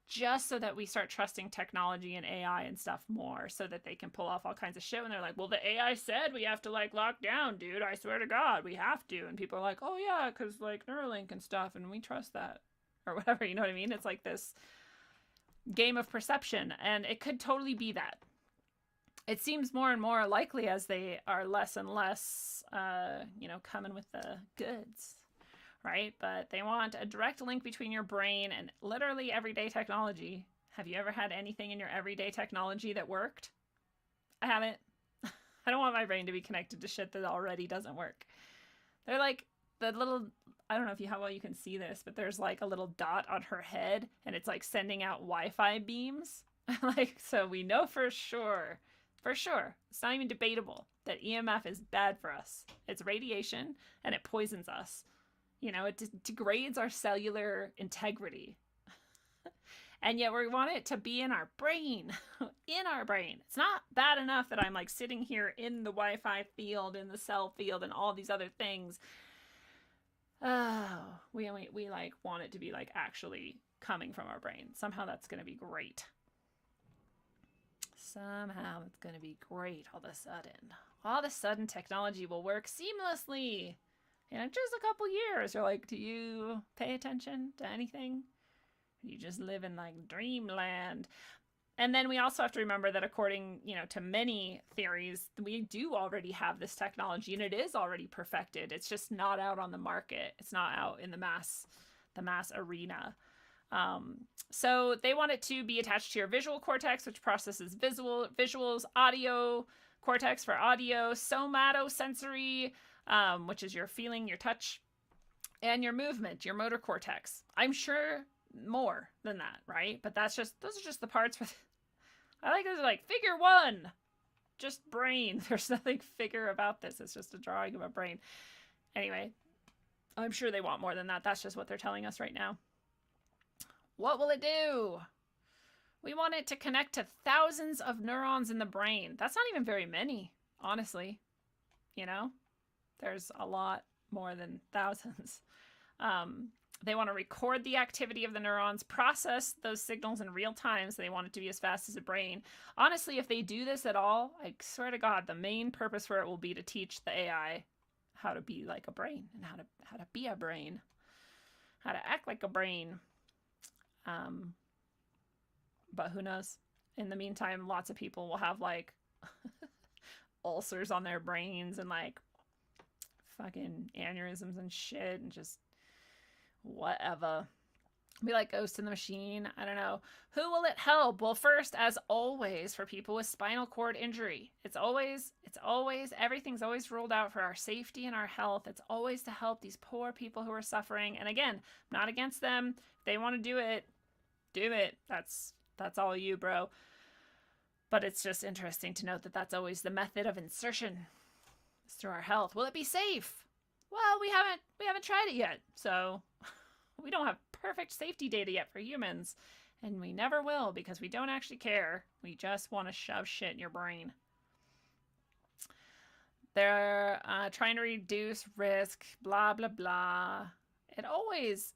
just so that we start trusting technology and AI and stuff more, so that they can pull off all kinds of shit when they're like, well, the AI said we have to like lock down, dude, I swear to God, we have to. And people are like, oh yeah, because like Neuralink and stuff, and we trust that, or whatever, you know what I mean? It's like this game of perception, and it could totally be that. It seems more and more likely as they are less and less, coming with the goods, right? But they want a direct link between your brain and literally everyday technology. Have you ever had anything in your everyday technology that worked? I haven't. I don't want my brain to be connected to shit that already doesn't work. They're like the little, I don't know how well you can see this, but there's like a little dot on her head, and it's like sending out Wi-Fi beams. So we know for sure, it's not even debatable that EMF is bad for us. It's radiation, and it poisons us. It degrades our cellular integrity. And yet we want it to be in our brain. In our brain. It's not bad enough that I'm like sitting here in the Wi-Fi field, in the cell field, and all these other things. Oh, we like want it to be like actually coming from our brain. Somehow that's going to be great. Somehow it's going to be great all of a sudden. All of a sudden technology will work seamlessly. In just a couple years. You're like, do you pay attention to anything? You just live in like dreamland. And then we also have to remember that according, to many theories, we do already have this technology, and it is already perfected. It's just not out on the market. It's not out in the mass arena. So they want it to be attached to your visual cortex, which processes visuals, audio cortex for audio, somatosensory, which is your feeling, your touch, and your movement, your motor cortex. I'm sure more than that, right? But those are just the parts with. I like this, like figure one, just brain. There's nothing figure about this. It's just a drawing of a brain. Anyway, I'm sure they want more than that. That's just what they're telling us right now. What will it do? We want it to connect to thousands of neurons in the brain. That's not even very many, honestly. You know, there's a lot more than thousands. They want to record the activity of the neurons, process those signals in real time, so they want it to be as fast as a brain. Honestly, if they do this at all, I swear to God, the main purpose for it will be to teach the AI how to be like a brain and how to be a brain, how to act like a brain. But who knows? In the meantime, lots of people will have like ulcers on their brains and like fucking aneurysms and shit and just whatever. Be like Ghost in the Machine. I don't know. Who will it help? Well, first, as always, for people with spinal cord injury, everything's always ruled out for our safety and our health. It's always to help these poor people who are suffering. And again, I'm not against them. If they want to do it, do it. That's all you, bro. But it's just interesting to note that that's always the method of insertion. It's through our health. Will it be safe? Well, we haven't tried it yet. So we don't have perfect safety data yet for humans. And we never will because we don't actually care. We just want to shove shit in your brain. They're trying to reduce risk, blah, blah, blah. It always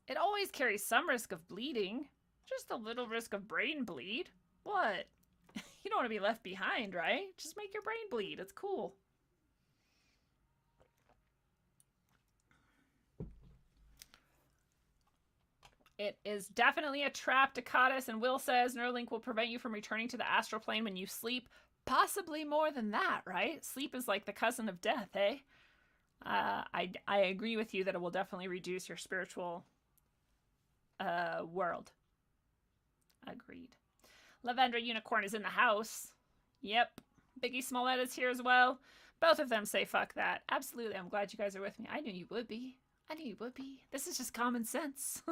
carries some risk of bleeding. Just a little risk of brain bleed. What? You don't want to be left behind, right? Just make your brain bleed. It's cool. It is definitely a trap, Dakatis, and Will says Neuralink will prevent you from returning to the astral plane when you sleep. Possibly more than that, right? Sleep is like the cousin of death, eh? I agree with you that it will definitely reduce your spiritual world. Agreed. Lavendra Unicorn is in the house. Yep. Biggie Smollett is here as well. Both of them say fuck that. Absolutely. I'm glad you guys are with me. I knew you would be. This is just common sense.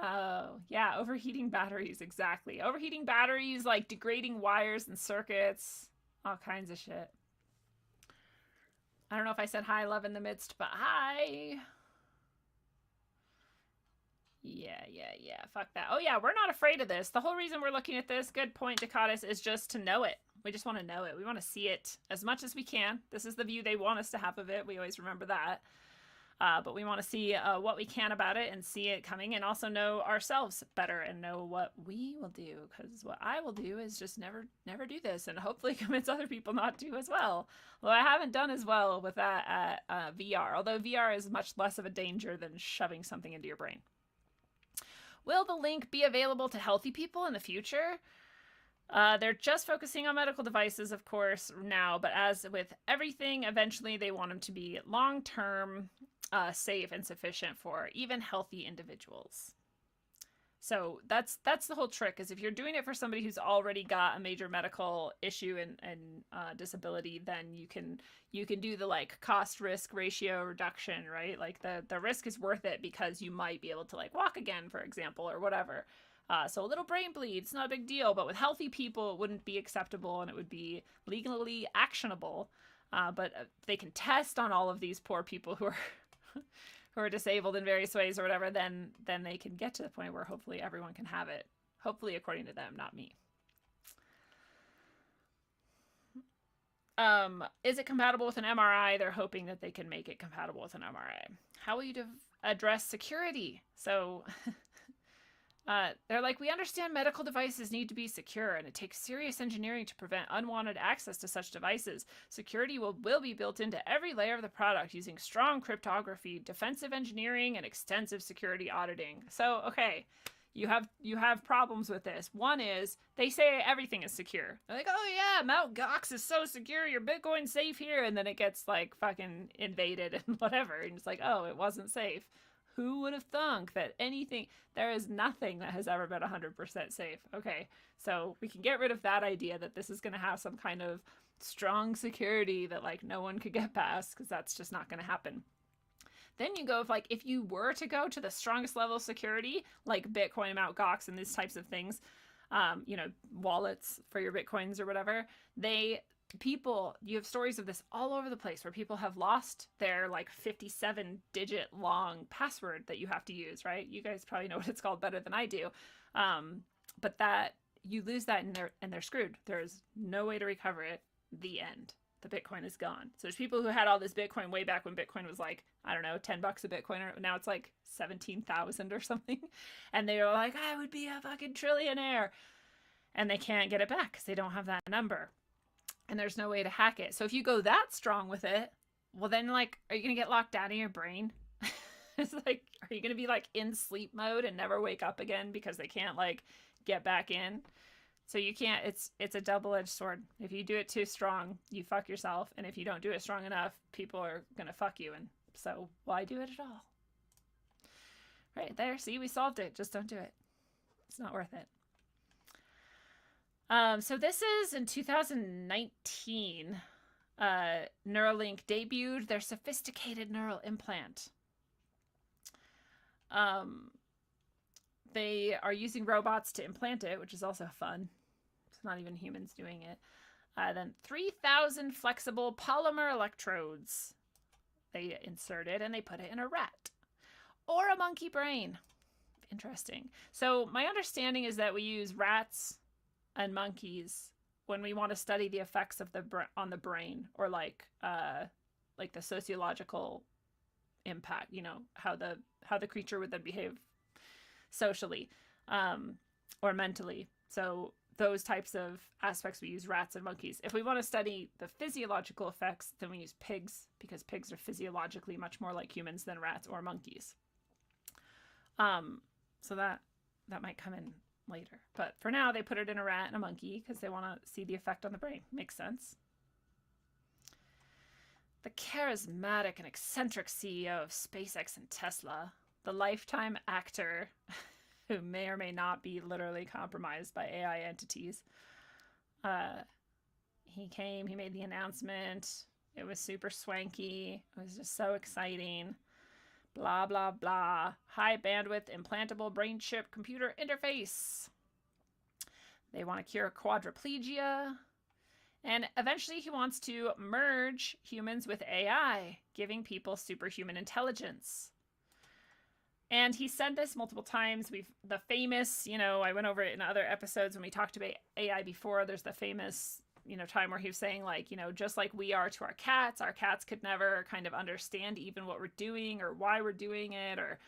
Oh, yeah. Overheating batteries. Exactly. Overheating batteries, like degrading wires and circuits. All kinds of shit. I don't know if I said hi, love in the midst, but hi. Yeah. Fuck that. Oh, yeah, we're not afraid of this. The whole reason we're looking at this, good point, Dakatis, is just to know it. We just want to know it. We want to see it as much as we can. This is the view they want us to have of it. We always remember that. But we want to see what we can about it and see it coming and also know ourselves better and know what we will do. Because what I will do is just never do this and hopefully convince other people not to as well. Although I haven't done as well with that at VR. Although VR is much less of a danger than shoving something into your brain. Will the link be available to healthy people in the future? They're just focusing on medical devices, of course, now. But as with everything, eventually they want them to be long-term, safe and sufficient for even healthy individuals. So that's the whole trick, is if you're doing it for somebody who's already got a major medical issue and disability, then you can do the like cost risk ratio reduction, right? Like the risk is worth it because you might be able to like walk again, for example, or whatever. So a little brain bleed, it's not a big deal, but with healthy people, it wouldn't be acceptable and it would be legally actionable. But they can test on all of these poor people who are disabled in various ways or whatever, then they can get to the point where hopefully everyone can have it. Hopefully, according to them, not me. Is it compatible with an MRI? They're hoping that they can make it compatible with an MRI. How will you address security? So they're like, we understand medical devices need to be secure, and it takes serious engineering to prevent unwanted access to such devices. Security will be built into every layer of the product using strong cryptography, defensive engineering, and extensive security auditing. So, okay, you have problems with this. One is, they say everything is secure. They're like, oh yeah, Mt. Gox is so secure, your Bitcoin's safe here, and then it gets, like, fucking invaded and whatever, and it's like, oh, it wasn't safe. Who would have thunk that there is nothing that has ever been 100% safe. Okay, so we can get rid of that idea that this is going to have some kind of strong security that like no one could get past, because that's just not going to happen. Then you go, if you were to go to the strongest level of security, like Bitcoin, Mt. Gox, and these types of things, wallets for your Bitcoins or whatever, you have stories of this all over the place where people have lost their like 57-digit long password that you have to use, right? You guys probably know what it's called better than I do. But that you lose that and they're screwed. There's no way to recover it. The end. The Bitcoin is gone. So there's people who had all this Bitcoin way back when Bitcoin was like, I don't know, $10 a Bitcoin, or now it's like 17,000 or something. And they were like, I would be a fucking trillionaire. And they can't get it back because they don't have that number. And there's no way to hack it. So if you go that strong with it, well then, like, are you going to get locked out of your brain? It's like, are you going to be like in sleep mode and never wake up again because they can't like get back in? So you can't, it's a double-edged sword. If you do it too strong, you fuck yourself. And if you don't do it strong enough, people are going to fuck you. And so why do it at all? Right there. See, we solved it. Just don't do it. It's not worth it. So this is in 2019. Neuralink debuted their sophisticated neural implant. They are using robots to implant it, which is also fun. It's not even humans doing it. Then 3,000 flexible polymer electrodes they inserted, and they put it in a rat or a monkey brain. Interesting. So my understanding is that we use rats and monkeys when we want to study the effects of on the brain, or like the sociological impact. You know, how the creature would then behave socially or mentally. So those types of aspects, we use rats and monkeys. If we want to study the physiological effects, then we use pigs, because pigs are physiologically much more like humans than rats or monkeys. So that might come in later. But for now, they put it in a rat and a monkey because they want to see the effect on the brain. Makes sense. The charismatic and eccentric CEO of SpaceX and Tesla, the lifetime actor who may or may not be literally compromised by AI entities. He came, he made the announcement. It was super swanky. It was just so exciting. Blah, blah, blah. High bandwidth implantable brain chip computer interface. They want to cure quadriplegia. And eventually he wants to merge humans with AI, giving people superhuman intelligence. And he said this multiple times. The famous, I went over it in other episodes when we talked about AI before. There's the famous, time where he was saying, like, just like we are to our cats could never kind of understand even what we're doing or why we're doing it or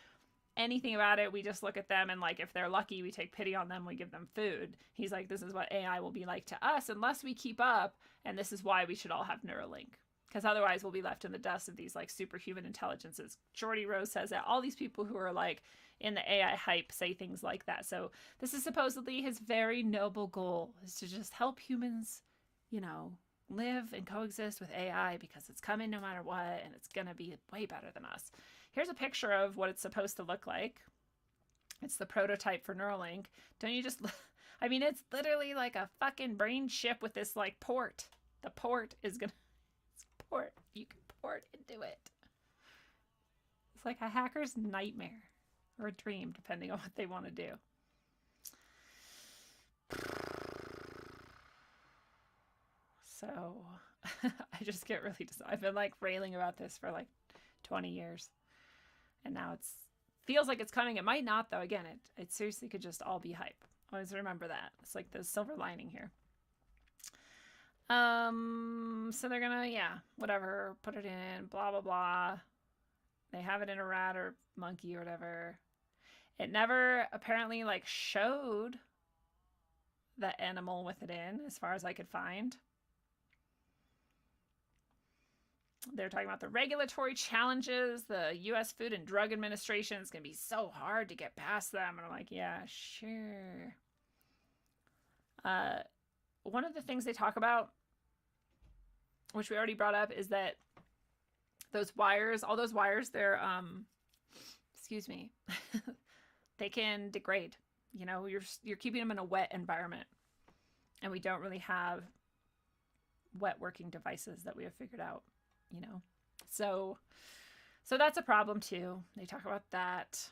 anything about it. We just look at them and, like, if they're lucky, we take pity on them, we give them food. He's like, this is what AI will be like to us unless we keep up. And this is why we should all have Neuralink. Because otherwise we'll be left in the dust of these, like, superhuman intelligences. Jordy Rose says that. All these people who are, like, in the AI hype say things like that. So this is supposedly his very noble goal, is to just help humans, live and coexist with AI, because it's coming no matter what, and it's going to be way better than us. Here's a picture of what it's supposed to look like. It's the prototype for Neuralink. Don't you just... I mean, it's literally like a fucking brain chip with this, like, port. The port is going to... Port. You can port into it. It's like a hacker's nightmare or a dream, depending on what they want to do. So I just get really I've been like railing about this for like 20 years, and now feels like it's coming. It might not, though. Again, it seriously could just all be hype. Always remember that. It's like the silver lining here. So they're gonna, whatever, put it in, blah, blah, blah. They have it in a rat or monkey or whatever. It never apparently, like, showed the animal with it in, as far as I could find. They're talking about the regulatory challenges. The U.S. Food and Drug Administration is going to be so hard to get past them. And I'm like, yeah, sure. One of the things they talk about, which we already brought up, is that those wires, all those wires, they're, they can degrade. You're keeping them in a wet environment, and we don't really have wet working devices that we have figured out, So that's a problem too. They talk about that.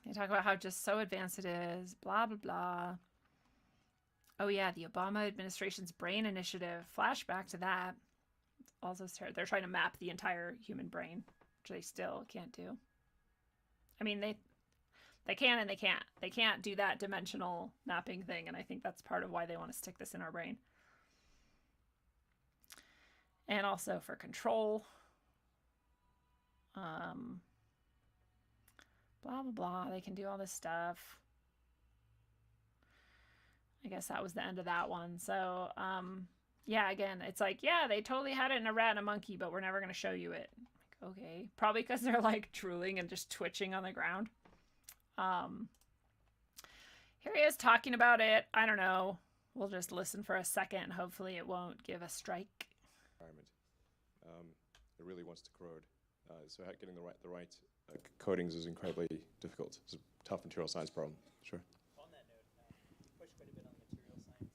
They talk about how just so advanced it is, blah, blah, blah. Oh yeah, the Obama administration's brain initiative. Flashback to that. Also, they're trying to map the entire human brain, which they still can't do. I mean, They can and they can't. They can't do that dimensional mapping thing, and I think that's part of why they want to stick this in our brain. And also for control. Blah, blah, blah. They can do all this stuff. I guess that was the end of that one. So, yeah, again, it's like, yeah, they totally had it in a rat and a monkey, but we're never going to show you it. Like, okay. Probably because they're like drooling and just twitching on the ground. Here he is talking about it. I don't know. We'll just listen for a second. Hopefully it won't give a strike. Environment. It really wants to corrode. So getting the right coatings is incredibly difficult. It's a tough material science problem. Sure. On that note, push quite a bit on the material science.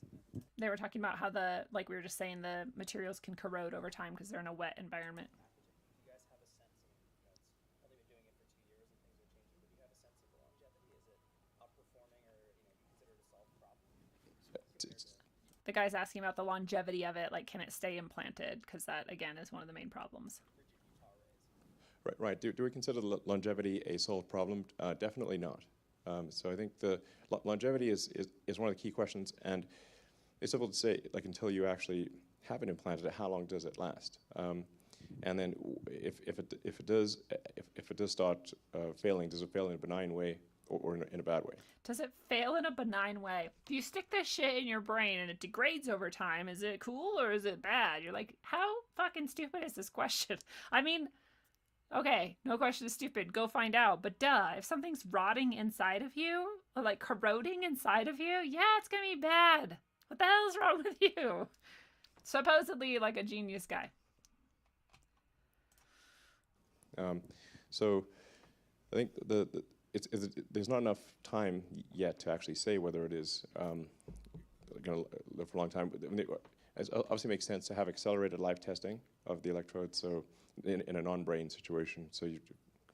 They were talking about how like we were just saying, the materials can corrode over time because they're in a wet environment. Do you guys have a sense of, it's only been doing it for 2 years and things are changing, but do you have a sense of the longevity? Is it outperforming, or do you consider it a solved problem? The guy's asking about the longevity of it, like can it stay implanted? Because that, again, is one of the main problems. Right. Do we consider longevity a solved problem? Definitely not. So I think the longevity is one of the key questions, and it's difficult to say, like, until you actually have it implanted, how long does it last? And then if it does start failing, does it fail in a benign way or in a bad way? Does it fail in a benign way? If you stick this shit in your brain and it degrades over time, is it cool or is it bad? You're like, how fucking stupid is this question? I mean, okay, no question is stupid. Go find out. But duh, if something's rotting inside of you, or like corroding inside of you, yeah, it's gonna be bad. What the hell is wrong with you? Supposedly like a genius guy. So I think there's not enough time yet to actually say whether it is going to live for a long time. It obviously makes sense to have accelerated live testing of the electrodes. So in a non-brain situation, so you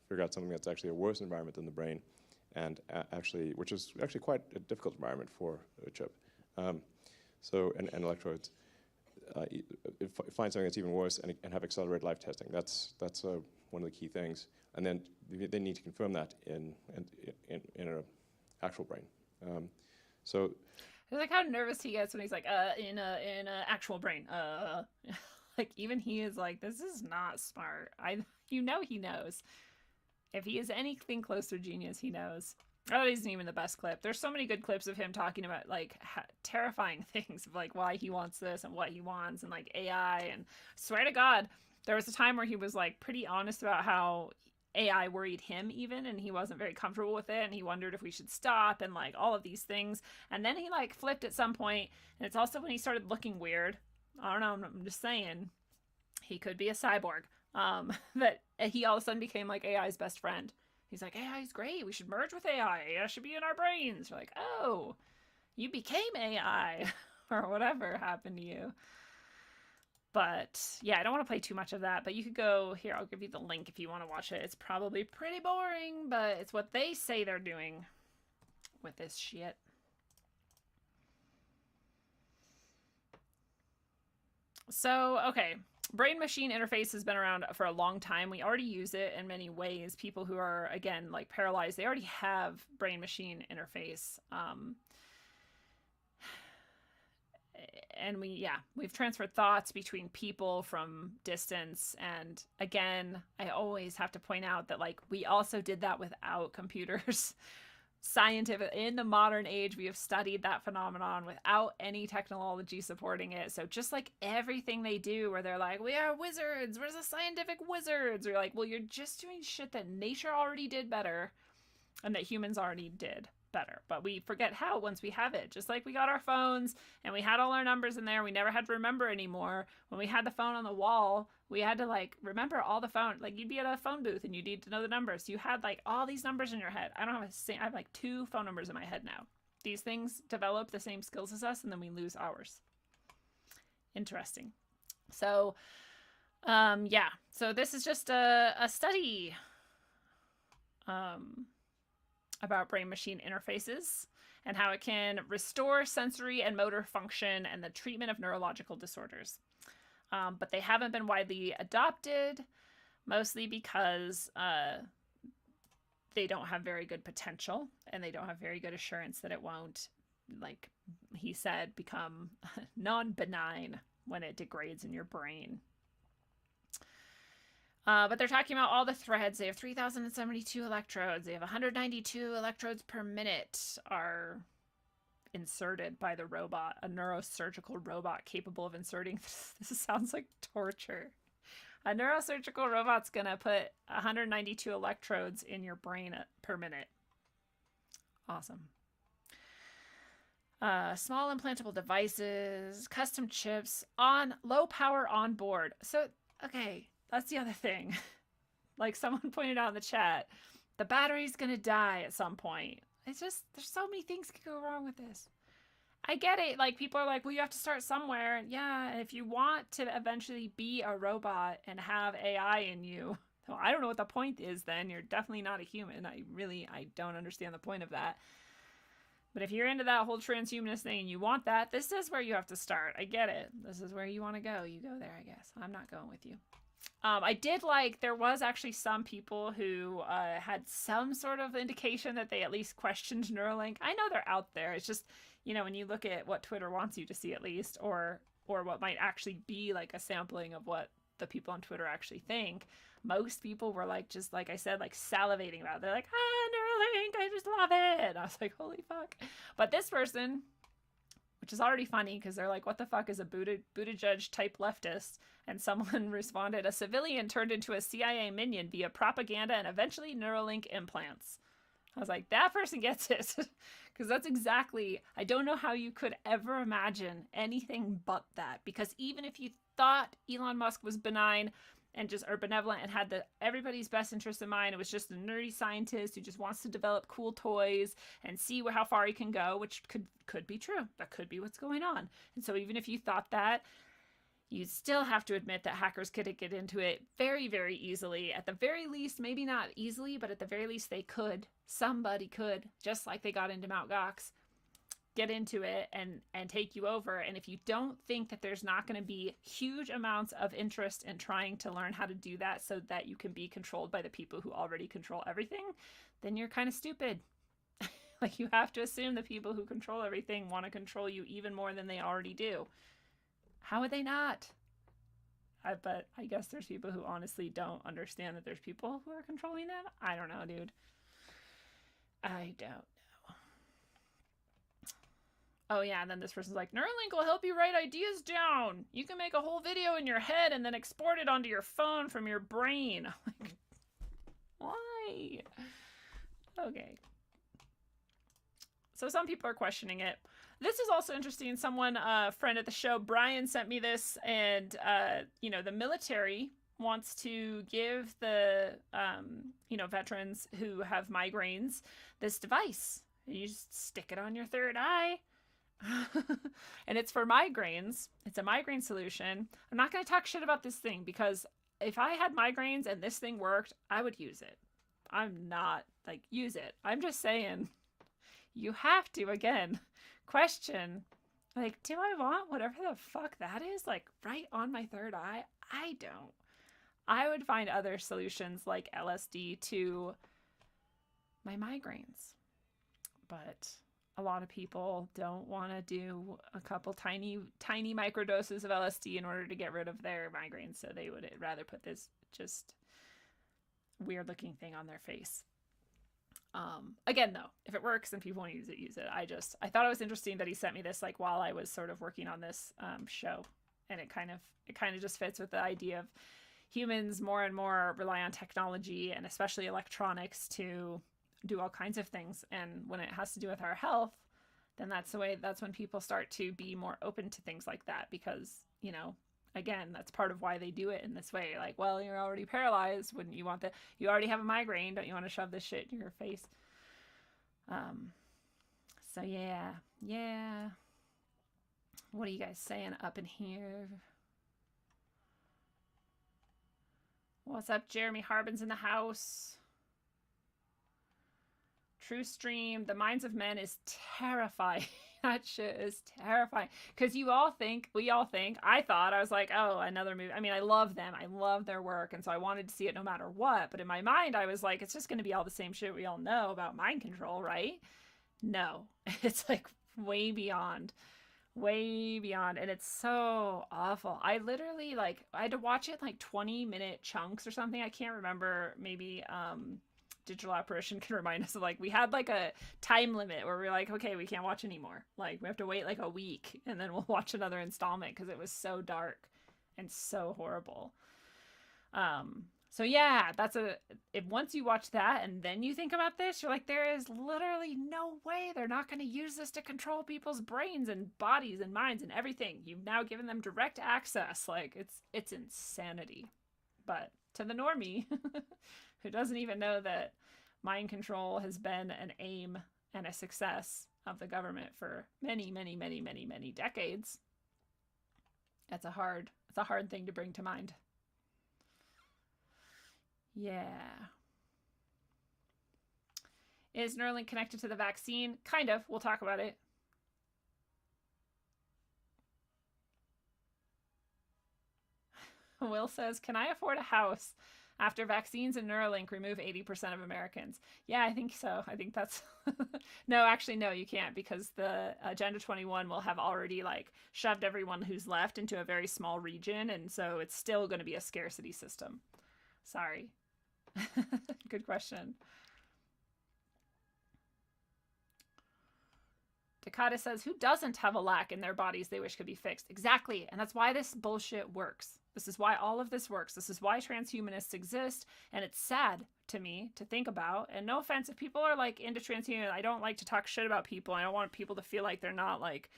figure out something that's actually a worse environment than the brain, and which is actually quite a difficult environment for a chip. So and electrodes, find something that's even worse and have accelerated live testing. That's one of the key things, and then they need to confirm that in an actual brain. So. I like how nervous he gets when he's like, in a actual brain. Like even he is like, this is not smart. He knows. If he is anything close to genius, he knows. Oh, it isn't even the best clip. There's so many good clips of him talking about like terrifying things of like why he wants this and what he wants and like AI. And swear to God, there was a time where he was like pretty honest about how AI worried him even, and he wasn't very comfortable with it, and he wondered if we should stop and like all of these things. And then he like flipped at some point, and it's also when he started looking weird. I don't know, I'm just saying he could be a cyborg. That he all of a sudden became like AI's best friend. He's like, AI is great, we should merge with AI. AI should be in our brains. You're like, oh, you became AI or whatever happened to you. But yeah, I don't want to play too much of that, but you could go here. I'll give you the link if you want to watch it. It's probably pretty boring, but it's what they say they're doing with this shit. So, okay. Brain-machine interface has been around for a long time. We already use it in many ways. People who are, again, like paralyzed, they already have brain-machine interface. And we've transferred thoughts between people from distance. And again, I always have to point out that like we also did that without computers. Scientific, in the modern age, we have studied that phenomenon without any technology supporting it. So just like everything they do where they're like, we are wizards, we're the scientific wizards, we're like, well, you're just doing shit that nature already did better and that humans already did better. But we forget how once we have it. Just like we got our phones and we had all our numbers in there, we never had to remember anymore. When we had the phone on the wall, we had to like remember all the phone. Like you'd be at a phone booth and you need to know the numbers. You had like all these numbers in your head. I have like 2 phone numbers in my head now. These things develop the same skills as us and then we lose ours. Interesting. So yeah, so this is just a study about brain-machine interfaces and how it can restore sensory and motor function and the treatment of neurological disorders. But they haven't been widely adopted, mostly because they don't have very good potential, and they don't have very good assurance that it won't, like he said, become non-benign when it degrades in your brain. But they're talking about all the threads. They have 3,072 electrodes. They have 192 electrodes per minute are inserted by the robot, a neurosurgical robot capable of inserting. This sounds like torture. A neurosurgical robot's gonna put 192 electrodes in your brain per minute. Awesome. Small implantable devices, custom chips, on low power on board. So, okay, that's the other thing. Like someone pointed out in the chat, the battery's gonna die at some point. It's just, there's so many things could go wrong with this. I get it. Like, people are like, well, you have to start somewhere. Yeah, and if you want to eventually be a robot and have AI in you, well, I don't know what the point is then. You're definitely not a human. I don't understand the point of that. But if you're into that whole transhumanist thing and you want that, this is where you have to start. I get it. This is where you want to go. You go there, I guess. I'm not going with you. I did like, there was actually some people who had some sort of indication that they at least questioned Neuralink. I know they're out there. It's just, you know, when you look at what Twitter wants you to see at least, or what might actually be like a sampling of what the people on Twitter actually think, most people were like, just like I said, like salivating about it. They're like, Neuralink, I just love it. And I was like, holy fuck. But this person, which is already funny because they're like, what the fuck is a Buttigieg type leftist? And someone responded, a civilian turned into a CIA minion via propaganda and eventually Neuralink implants. I was like, that person gets it. Because that's exactly, I don't know how you could ever imagine anything but that. Because even if you thought Elon Musk was benign and just, or benevolent and had everybody's best interest in mind, it was just a nerdy scientist who just wants to develop cool toys and see how far he can go, which could be true. That could be what's going on. And so even if you thought that, you still have to admit that hackers could get into it very, very easily. At the very least, maybe not easily, but at the very least they could. Somebody could, just like they got into Mt. Gox, get into it and take you over. And if you don't think that there's not going to be huge amounts of interest in trying to learn how to do that so that you can be controlled by the people who already control everything, then you're kind of stupid. Like, you have to assume the people who control everything want to control you even more than they already do. How would they not? But I guess there's people who honestly don't understand that there's people who are controlling them. I don't know, dude. I don't know. Oh yeah, and then this person's like, Neuralink will help you write ideas down. You can make a whole video in your head and then export it onto your phone from your brain. Like, why? Okay. So some people are questioning it. This is also interesting. Someone, a friend at the show, Brian, sent me this, and you know, the military wants to give the you know, veterans who have migraines this device. You just stick it on your third eye. And it's for migraines. It's a migraine solution. I'm not going to talk shit about this thing because if I had migraines and this thing worked, I would use it. I'm not like, use it. I'm just saying, you have to, again, question, like, do I want whatever the fuck that is, like, right on my third eye? I don't. I would find other solutions like LSD to my migraines. But a lot of people don't want to do a couple tiny microdoses of LSD in order to get rid of their migraines. So they would rather put this just weird looking thing on their face. Again, though, if it works and people want to use it, use it. I thought it was interesting that he sent me this, like, while I was sort of working on this show, and it kind of just fits with the idea of humans more and more rely on technology and especially electronics to do all kinds of things. And when it has to do with our health, then that's when people start to be more open to things like that, because, you know, again, that's part of why they do it in this way. Like, well, you're already paralyzed. Wouldn't you want that? You already have a migraine. Don't you want to shove this shit in your face? So yeah. What are you guys saying up in here? What's up, Jeremy Harbin's in the house. True Stream, The Minds of Men is terrifying. That shit is terrifying. Because we all think, I was like, oh, another movie. I mean, I love them. I love their work. And so I wanted to see it no matter what. But in my mind, I was like, it's just going to be all the same shit we all know about mind control, right? No. It's like way beyond. Way beyond. And it's so awful. I literally, like, I had to watch it like 20-minute chunks or something. I can't remember. Maybe, Digital Apparition can remind us of, like, we had like a time limit where we're like, okay, we can't watch anymore. Like, we have to wait like a week and then we'll watch another installment because it was so dark and so horrible. So yeah, if once you watch that and then you think about this, you're like, there is literally no way they're not going to use this to control people's brains and bodies and minds and everything. You've now given them direct access. Like, it's insanity. But to the normie who doesn't even know that mind control has been an aim and a success of the government for many, many, many, many, many decades, it's a hard thing to bring to mind. Yeah. Is Neuralink connected to the vaccine? Kind of. We'll talk about it. Will says, can I afford a house after vaccines and Neuralink remove 80% of Americans? Yeah, I think so. I think that's... No, actually, no, you can't, because the Agenda 21 will have already, like, shoved everyone who's left into a very small region, and so it's still going to be a scarcity system. Sorry. Good question. Takata says, who doesn't have a lack in their bodies they wish could be fixed? Exactly. And that's why this bullshit works. This is why all of this works. This is why transhumanists exist. And it's sad to me to think about. And no offense, if people are like into transhumanism, I don't like to talk shit about people. I don't want people to feel like they're not, like,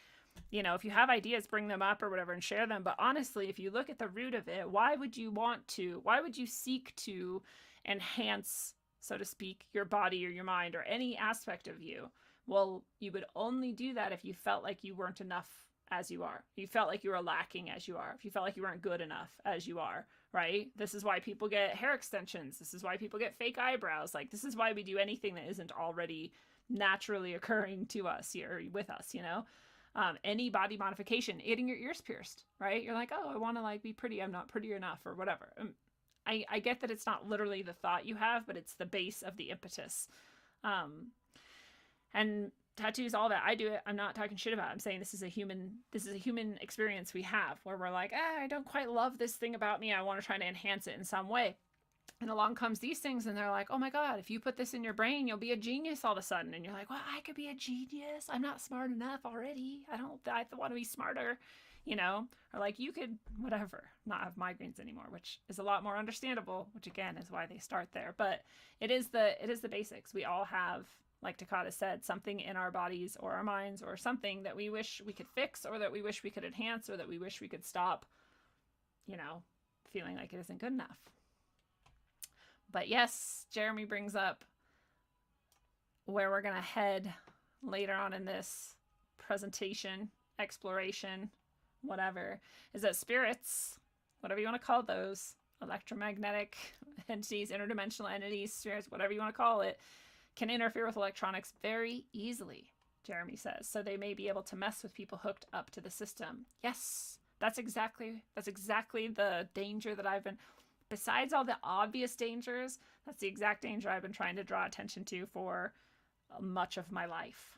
you know, if you have ideas, bring them up or whatever and share them. But honestly, if you look at the root of it, why would you seek to enhance, so to speak, your body or your mind or any aspect of you? Well, you would only do that if you felt like you weren't enough as you are. You felt like you were lacking as you are. If you felt like you weren't good enough as you are, right? This is why people get hair extensions. This is why people get fake eyebrows. Like, this is why we do anything that isn't already naturally occurring to us here with us, you know? Any body modification, getting your ears pierced, right? You're like, oh, I want to, like, be pretty. I'm not pretty enough or whatever. I get that it's not literally the thought you have, but it's the base of the impetus. And tattoos, all that, I do it. I'm not talking shit about it. I'm saying this is a human experience we have where we're like, I don't quite love this thing about me. I want to try to enhance it in some way. And along comes these things and they're like, oh my God, if you put this in your brain, you'll be a genius all of a sudden. And you're like, well, I could be a genius. I'm not smart enough already. I want to be smarter, you know? Or like, you could, whatever, not have migraines anymore, which is a lot more understandable, which again is why they start there. But it is the basics. We all have, like Takata said, something in our bodies or our minds or something that we wish we could fix or that we wish we could enhance or that we wish we could stop, you know, feeling like it isn't good enough. But yes, Jeremy brings up where we're going to head later on in this presentation, exploration, whatever, is that spirits, whatever you want to call those, electromagnetic entities, interdimensional entities, spirits, whatever you want to call it, can interfere with electronics very easily, Jeremy says. So they may be able to mess with people hooked up to the system. Yes, that's exactly the danger that I've been... Besides all the obvious dangers, that's the exact danger I've been trying to draw attention to for much of my life.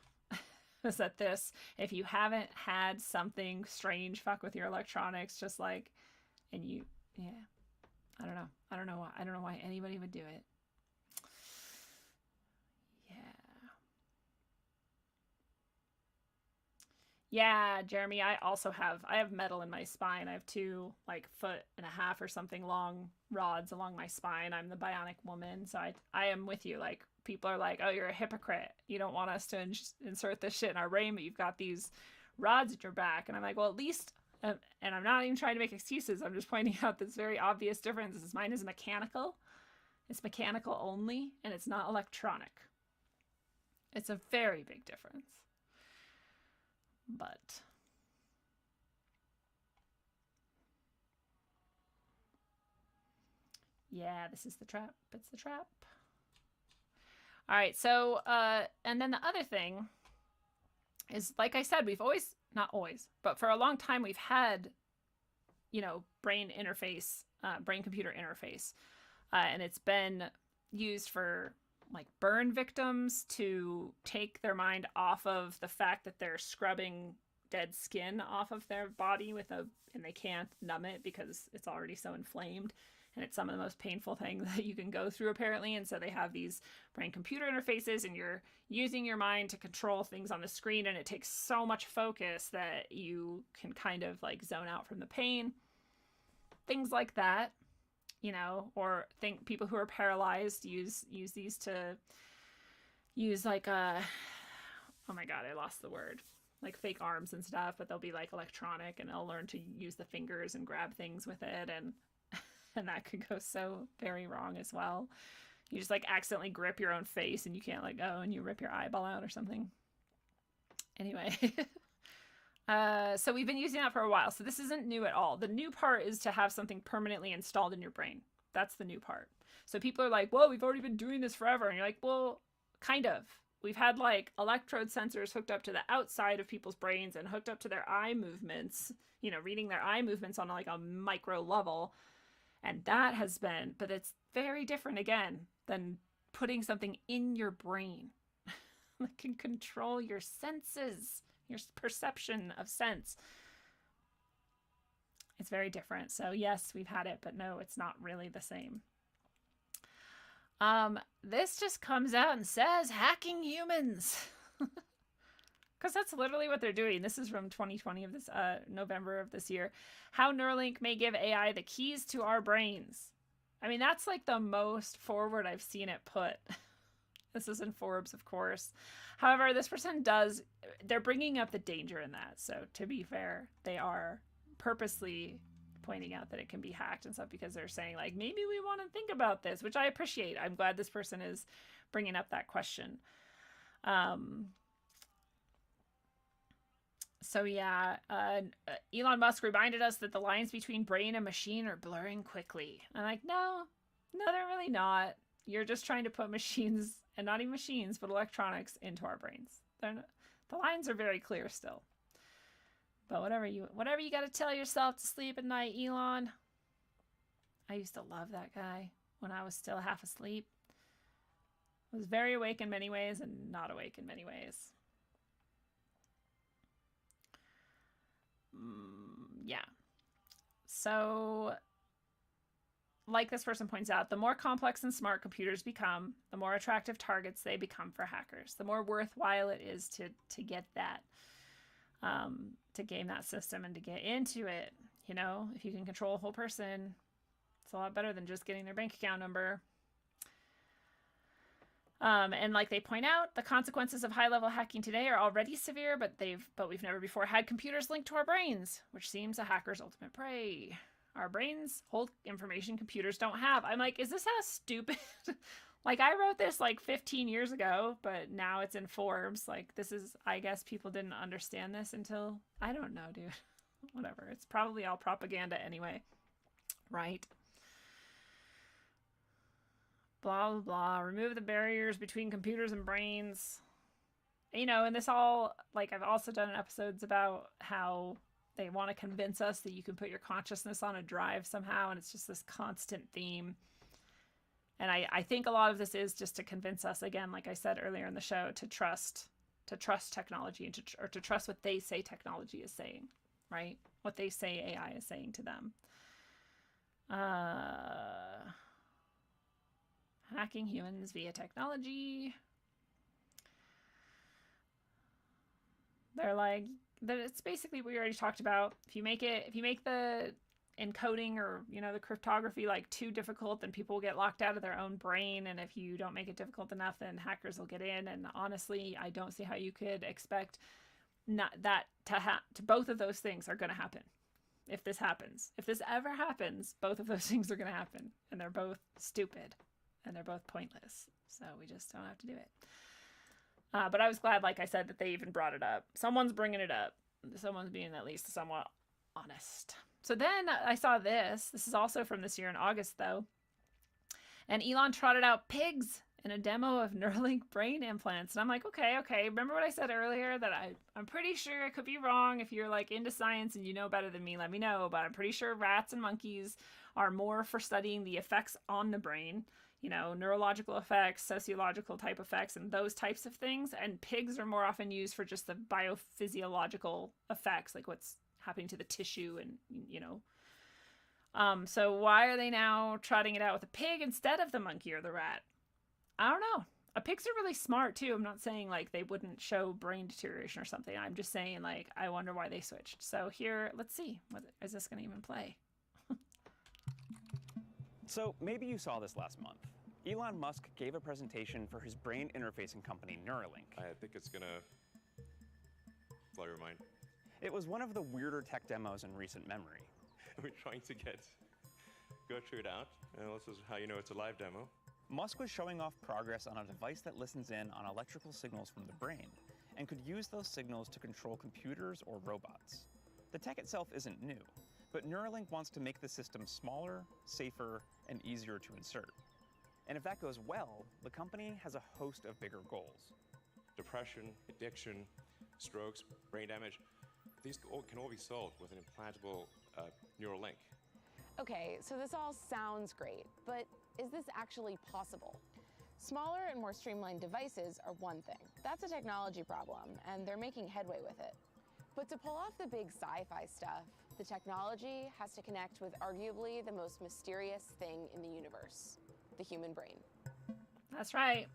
Is that this, if you haven't had something strange fuck with your electronics, just like, and you, yeah, I don't know why anybody would do it. Yeah, Jeremy, I have metal in my spine. I have 2, like, 1.5 or something long rods along my spine. I'm the bionic woman. So I am with you. Like, people are like, oh, you're a hypocrite. You don't want us to insert this shit in our brain, but you've got these rods at your back. And I'm like, well, at least, and I'm not even trying to make excuses. I'm just pointing out this very obvious difference. Mine is mechanical. It's mechanical only, and it's not electronic. It's a very big difference. But yeah, this is the trap. It's the trap. All right, so and then the other thing is, like I said, we've always, not always, but for a long time, we've had, brain interface, brain computer interface. And it's been used for like burn victims to take their mind off of the fact that they're scrubbing dead skin off of their body and they can't numb it because it's already so inflamed. And it's some of the most painful things that you can go through, apparently. And so they have these brain computer interfaces, and you're using your mind to control things on the screen. And it takes so much focus that you can kind of like zone out from the pain. Things like that, or think people who are paralyzed use these to use like oh my God, I lost the word. Like fake arms and stuff, but they'll be like electronic, and they'll learn to use the fingers and grab things with it. And that could go so very wrong as well. You just like accidentally grip your own face and you can't let go, and you rip your eyeball out or something. Anyway, so we've been using that for a while. So this isn't new at all. The new part is to have something permanently installed in your brain. That's the new part. So people are like, well, we've already been doing this forever. And you're like, well, kind of. We've had like electrode sensors hooked up to the outside of people's brains and hooked up to their eye movements, reading their eye movements on like a micro level. And that has been, but it's very different again than putting something in your brain that can control your senses, your perception of sense. It's very different. So yes, we've had it, but no, it's not really the same. This just comes out and says hacking humans. Because that's literally what they're doing. This is from 2020 of this November of this year. How Neuralink may give AI the keys to our brains. I mean, that's like the most forward I've seen it put. This is in Forbes, of course. However, this person they're bringing up the danger in that. So to be fair, they are purposely pointing out that it can be hacked and stuff, because they're saying like, maybe we want to think about this, which I appreciate. I'm glad this person is bringing up that question. So yeah, Elon Musk reminded us that the lines between brain and machine are blurring quickly. I'm like, no, they're really not. You're just trying to put machines, and not even machines, but electronics into our brains. The lines are very clear still. But whatever you got to tell yourself to sleep at night, Elon. I used to love that guy when I was still half asleep. I was very awake in many ways and not awake in many ways. Yeah. So, like this person points out, the more complex and smart computers become, the more attractive targets they become for hackers. The more worthwhile it is to get that, to game that system and to get into it. If you can control a whole person, it's a lot better than just getting their bank account number. And like they point out, the consequences of high-level hacking today are already severe, but we've never before had computers linked to our brains, which seems a hacker's ultimate prey. Our brains hold information computers don't have. I'm like, is this how stupid? Like, I wrote this like 15 years ago, but now it's in Forbes. Like, I guess people didn't understand this until, I don't know, dude. Whatever. It's probably all propaganda anyway. Right? Blah, blah, blah. Remove the barriers between computers and brains. And this all, like, I've also done episodes about how they want to convince us that you can put your consciousness on a drive somehow, and it's just this constant theme. And I think a lot of this is just to convince us, again, like I said earlier in the show, to trust technology, and to trust what they say technology is saying, right? What they say AI is saying to them. Hacking humans via technology. They're like, it's basically what we already talked about. If you make the encoding or the cryptography like too difficult, then people will get locked out of their own brain, and if you don't make it difficult enough, then hackers will get in. And honestly, I don't see how you could expect not that to both of those things are going to happen. If this ever happens, both of those things are going to happen, and they're both stupid and they're both pointless, so we just don't have to do it. But I was glad, like I said, that they even brought it up. Someone's bringing it up. Someone's being at least somewhat honest. So then I saw this. This is also from this year in August, though. And Elon trotted out pigs in a demo of Neuralink brain implants. And I'm like, okay. Remember what I said earlier that I'm pretty sure I could be wrong. If you're like into science and you know better than me, let me know. But I'm pretty sure rats and monkeys are more for studying the effects on the brain, you know, neurological effects, sociological type effects, and those types of things. And pigs are more often used for just the biophysiological effects, like what's happening to the tissue and, you know. So why are they now trotting it out with a pig instead of the monkey or the rat? I don't know. Pigs are really smart too. I'm not saying like they wouldn't show brain deterioration or something. I'm just saying like I wonder why they switched. So here, let's see. Is this going to even play? So maybe you saw this last month. Elon Musk gave a presentation for his brain interfacing company Neuralink. I think it's gonna blow your mind. It was one of the weirder tech demos in recent memory. We're trying to get Gertrude out, and this is how you know it's a live demo. Musk was showing off progress on a device that listens in on electrical signals from the brain and could use those signals to control computers or robots. The tech itself isn't new, but Neuralink wants to make the system smaller, safer, and easier to insert. And if that goes well, the company has a host of bigger goals. Depression, addiction, strokes, brain damage, these can all be solved with an implantable neural link. Okay, so this all sounds great, but is this actually possible? Smaller and more streamlined devices are one thing. That's a technology problem, and they're making headway with it. But to pull off the big sci-fi stuff, the technology has to connect with arguably the most mysterious thing in the universe, the human brain. That's right.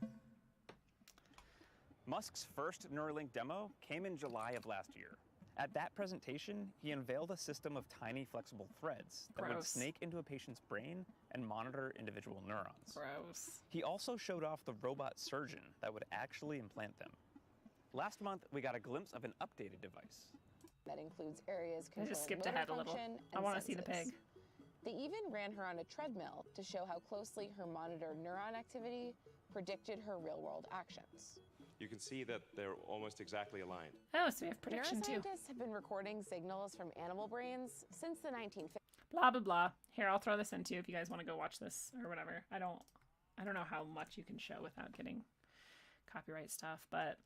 Musk's first Neuralink demo came in July of last year. At that presentation, he unveiled a system of tiny flexible threads that would Gross. snake into a patient's brain and monitor individual neurons. Gross. He also showed off the robot surgeon that would actually implant them. Last month, we got a glimpse of an updated device. That includes areas I controlling just skipped motor ahead a little. function I and want to see the senses. pig. They even ran her on a treadmill to show how closely her monitored neuron activity predicted her real-world actions. You can see that they're almost exactly aligned. Oh, so we have prediction too. Neuroscientists have been recording signals from animal brains since the 1950s. Blah blah blah. Here, I'll throw this in too if you guys want to go watch this or whatever. I don't know how much you can show without getting copyright stuff, but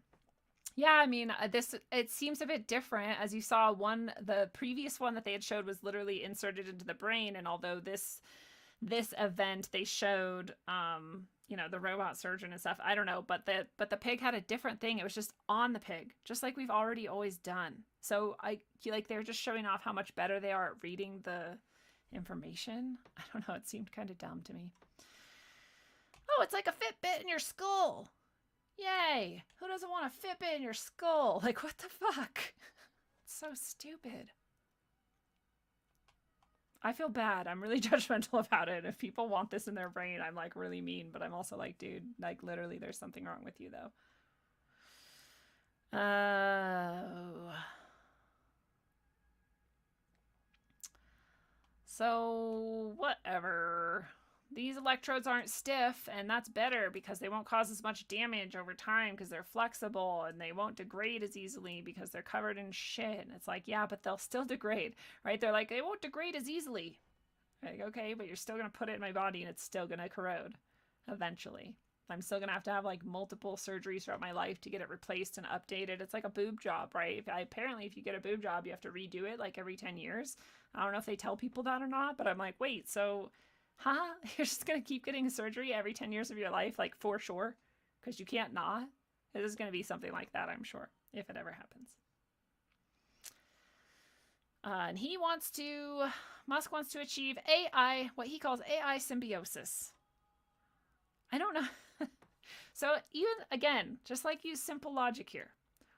yeah, I mean, it seems a bit different. As you saw, the previous one that they had showed was literally inserted into the brain, and although this event they showed you know, the robot surgeon and stuff, I don't know, but the pig had a different thing. It was just on the pig, just like we've already always done. So they're just showing off how much better they are at reading the information. I don't know, it seemed kind of dumb to me. Oh, it's like a Fitbit in your skull. Yay! Who doesn't want a Fitbit in your skull? Like, what the fuck? It's so stupid. I feel bad. I'm really judgmental about it. If people want this in their brain, I'm like really mean, but I'm also like, dude, like literally there's something wrong with you though. So whatever. These electrodes aren't stiff, and that's better because they won't cause as much damage over time because they're flexible, and they won't degrade as easily because they're covered in shit. And it's like, yeah, but they'll still degrade, right? They're like, they won't degrade as easily. Like, okay, but you're still going to put it in my body, and it's still going to corrode eventually. I'm still going to have like multiple surgeries throughout my life to get it replaced and updated. It's like a boob job, right? Apparently, if you get a boob job, you have to redo it like every 10 years. I don't know if they tell people that or not, but I'm like, wait, so... Huh? You're just going to keep getting surgery every 10 years of your life, like for sure? Because you can't not. It is going to be something like that, I'm sure, if it ever happens. And Musk wants to achieve AI, what he calls AI symbiosis. I don't know. So even, again, just like use simple logic here.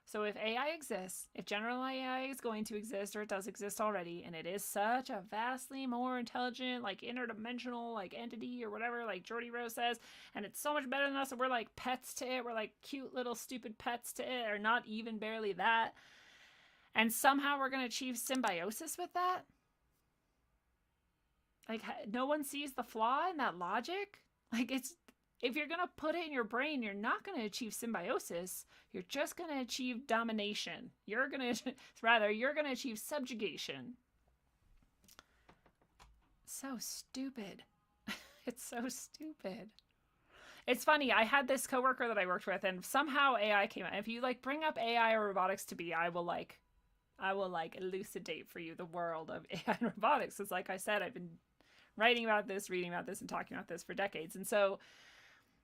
So if AI exists, if generalized AI is going to exist, or it does exist already, and it is such a vastly more intelligent, like interdimensional, like entity or whatever, like Jordy Rose says, and it's so much better than us, and we're like pets to it, we're like cute little stupid pets to it, or not even barely that, and somehow we're going to achieve symbiosis with that? Like, no one sees the flaw in that logic? Like, if you're going to put it in your brain, you're not going to achieve symbiosis. You're just going to achieve domination. You're going to achieve subjugation. So stupid. It's so stupid. It's funny. I had this coworker that I worked with, and somehow AI came out. If you like bring up AI or robotics to me, I will elucidate for you the world of AI and robotics. It's like I said, I've been writing about this, reading about this, and talking about this for decades. And so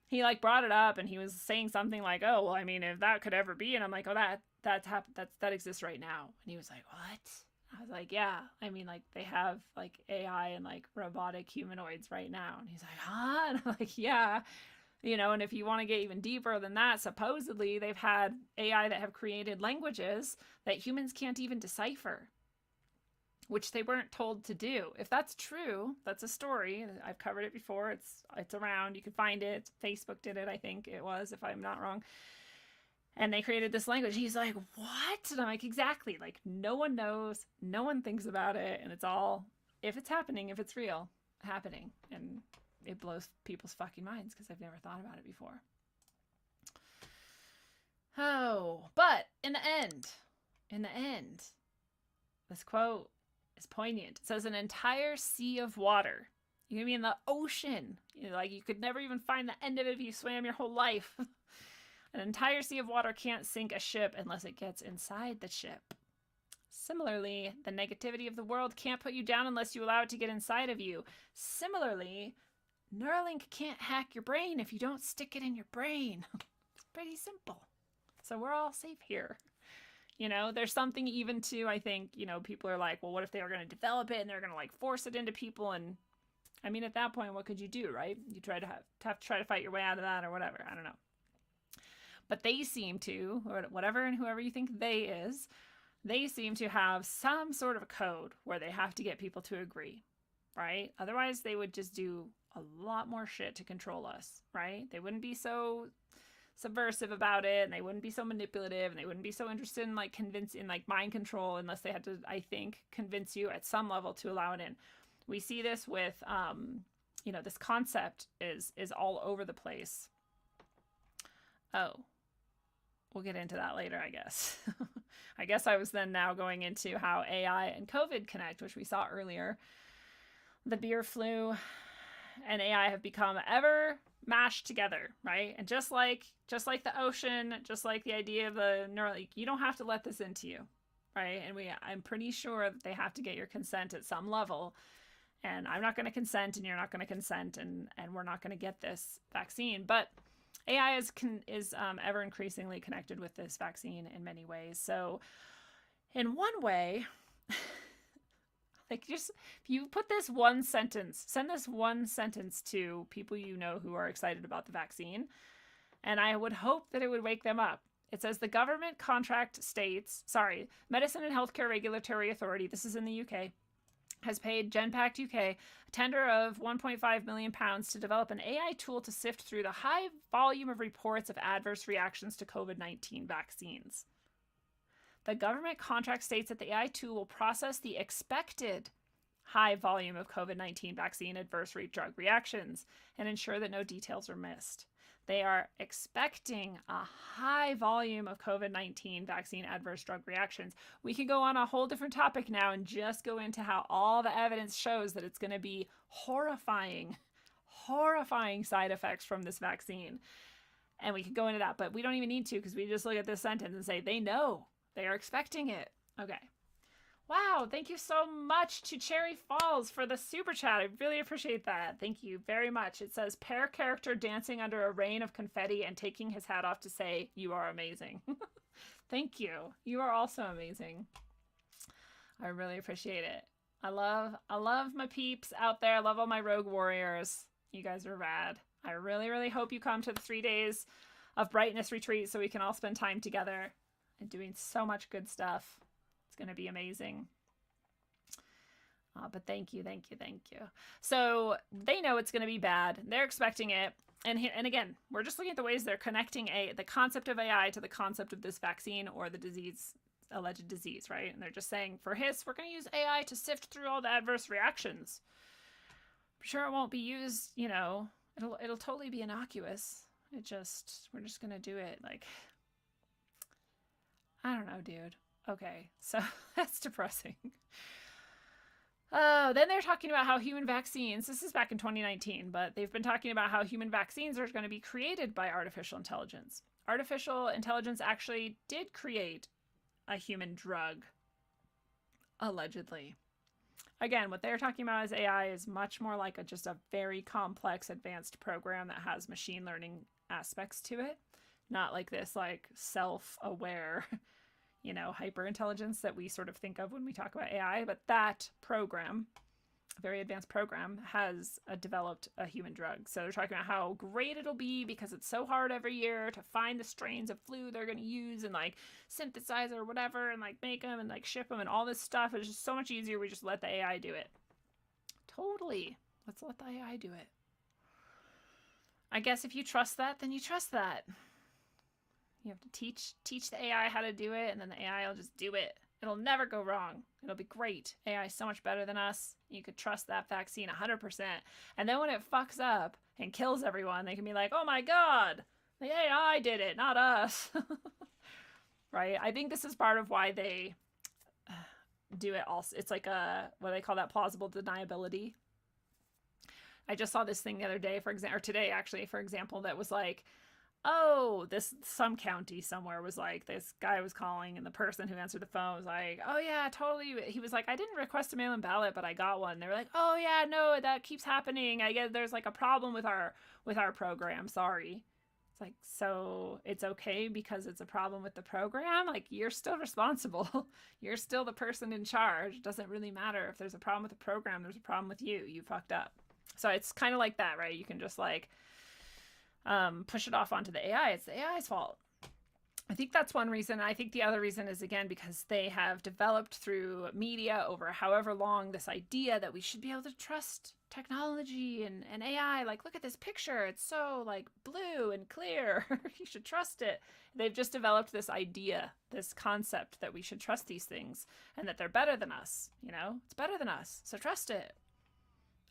he like brought it up, and he was saying something like, "Oh, well, I mean, if that could ever be," and I'm like, "Oh, that exists right now." And he was like, "What?" I was like, "Yeah, I mean, like they have like AI and like robotic humanoids right now." And he's like, "Huh?" And I'm like, "Yeah." You know, and if you want to get even deeper than that, supposedly they've had AI that have created languages that humans can't even decipher, which they weren't told to do. If that's true, that's a story. I've covered it before. It's around. You can find it. Facebook did it, I think it was, if I'm not wrong. And they created this language. He's like, "What?" And I'm like, exactly. Like, no one knows. No one thinks about it. And it's all, if it's happening, if it's real, happening. And it blows people's fucking minds because I've never thought about it before. Oh, but in the end, this quote is poignant. It says, "An entire sea of water." You can be in the ocean. You know, like you could never even find the end of it if you swam your whole life. "An entire sea of water can't sink a ship unless it gets inside the ship. Similarly, the negativity of the world can't put you down unless you allow it to get inside of you. Similarly, Neuralink can't hack your brain if you don't stick it in your brain." It's pretty simple. So we're all safe here. You know, there's something even to, I think, you know, people are like, well, what if they were going to develop it and they're going to like force it into people? And I mean, at that point, what could you do, right? You try to have to try to fight your way out of that or whatever. I don't know. But they seem to, or whatever and whoever you think they is, they seem to have some sort of a code where they have to get people to agree, right? Otherwise, they would just do a lot more shit to control us, right? They wouldn't be so subversive about it, and they wouldn't be so manipulative, and they wouldn't be so interested in like convincing, like mind control, unless they had to, I think, convince you at some level to allow it in. We see this with, you know, this concept is all over the place. Oh, we'll get into that later, I guess. I guess I was then now going into how AI and COVID connect, which we saw earlier. The beer flu and AI have become ever mashed together, right? And just like the ocean, just like the idea of the Neuralink, you don't have to let this into you, right? And I'm pretty sure that they have to get your consent at some level. And I'm not going to consent, and you're not going to consent, and we're not going to get this vaccine. But AI is ever increasingly connected with this vaccine in many ways. So in one way, like just if you put this one sentence, send this one sentence to people you know who are excited about the vaccine, and I would hope that it would wake them up. It says the government Medicine and Healthcare Regulatory Authority, this is in the UK, has paid Genpact UK a tender of £1.5 million to develop an AI tool to sift through the high volume of reports of adverse reactions to COVID-19 vaccines. The government contract states that the AI tool will process the expected high volume of COVID-19 vaccine adverse drug reactions and ensure that no details are missed. They are expecting a high volume of COVID-19 vaccine adverse drug reactions. We can go on a whole different topic now and just go into how all the evidence shows that it's going to be horrifying side effects from this vaccine. And we could go into that, but we don't even need to, because we just look at this sentence and say, they know. They are expecting it. Okay. Wow, thank you so much to Cherry Falls for the super chat. I really appreciate that. Thank you very much. It says, pair character dancing under a rain of confetti and taking his hat off to say, you are amazing. Thank you. You are also amazing. I really appreciate it. I love my peeps out there. I love all my rogue warriors. You guys are rad. I really, really hope you come to the 3 days of brightness retreat so we can all spend time together and doing so much good stuff. It's going to be amazing. But thank you. So they know it's going to be bad. They're expecting it. And again, we're just looking at the ways they're connecting the concept of AI to the concept of this vaccine or the disease, alleged disease, right? And they're just saying, for HIS, we're going to use AI to sift through all the adverse reactions. I'm sure it won't be used, you know, it'll totally be innocuous. We're just going to do it. Like, I don't know, dude. Okay, so that's depressing. Then they're talking about how human vaccines, this is back in 2019, but they've been talking about how human vaccines are going to be created by artificial intelligence. Artificial intelligence actually did create a human drug, allegedly. Again, what they're talking about as AI is much more like just a very complex advanced program that has machine learning aspects to it. Not like this like self-aware, hyper intelligence that we sort of think of when we talk about AI, but that program, a very advanced program, has developed a human drug. So they're talking about how great it'll be because it's so hard every year to find the strains of flu they're going to use and like synthesize or whatever and like make them and like ship them and all this stuff. It's just so much easier. We just let the AI do it. Totally. Let's let the AI do it. I guess if you trust that, then you trust that. You have to teach the AI how to do it, and then the AI will just do it. It'll never go wrong. It'll be great. AI is so much better than us. You could trust that vaccine 100%. And then when it fucks up and kills everyone, they can be like, oh my God, the AI did it, not us. Right? I think this is part of why they do it also. It's like what do they call that? Plausible deniability. I just saw this thing the other day, or today actually, for example, that was like, oh, some county somewhere was like, this guy was calling and the person who answered the phone was like, oh yeah, totally. He was like, I didn't request a mail-in ballot, but I got one. They were like, oh yeah, no, that keeps happening. I guess there's like a problem with our program. Sorry. It's like, so it's okay because it's a problem with the program? Like, you're still responsible. You're still the person in charge. It doesn't really matter if there's a problem with the program. There's a problem with you. You fucked up. So it's kind of like that, right? You can just like push it off onto the AI. It's the AI's fault. I think that's one reason. I think the other reason is, again, because they have developed through media over however long this idea that we should be able to trust technology and AI. Like, look at this picture. It's so like blue and clear. You should trust it. They've just developed this idea, this concept that we should trust these things and that they're better than us. It's better than us. So trust it.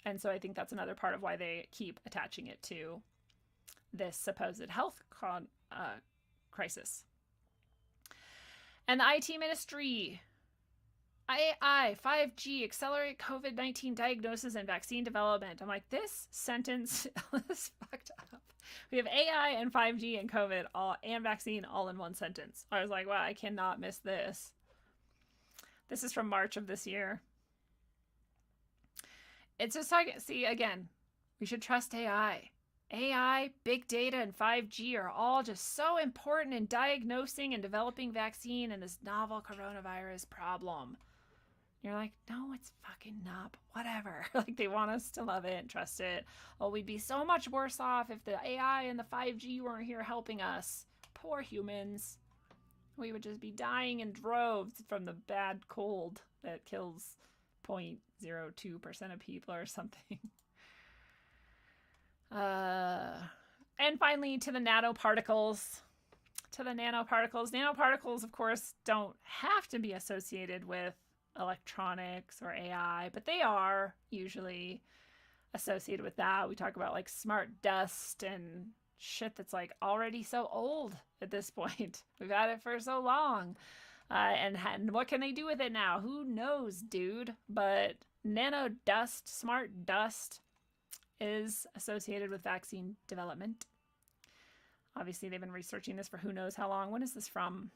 And so I think that's another part of why they keep attaching it to this supposed health crisis. And the IT ministry, AI, 5G, accelerate COVID-19 diagnosis and vaccine development. I'm like, this sentence is fucked up. We have AI and 5G and COVID and vaccine all in one sentence. I was like, wow, I cannot miss this. This is from March of this year. It's just like, see, again, we should trust AI. AI, big data, and 5G are all just so important in diagnosing and developing vaccine in this novel coronavirus problem. You're like, no, it's fucking not. Whatever. Like, they want us to love it and trust it. Oh, we'd be so much worse off if the AI and the 5G weren't here helping us. Poor humans. We would just be dying in droves from the bad cold that kills 0.02% of people or something. And finally, to the nanoparticles. Nanoparticles, of course, don't have to be associated with electronics or AI, but they are usually associated with that. We talk about like smart dust and shit that's like already so old at this point. We've had it for so long. And what can they do with it now? Who knows, dude? But nano dust, smart dust, is associated with vaccine development. Obviously, they've been researching this for who knows how long. When is this from?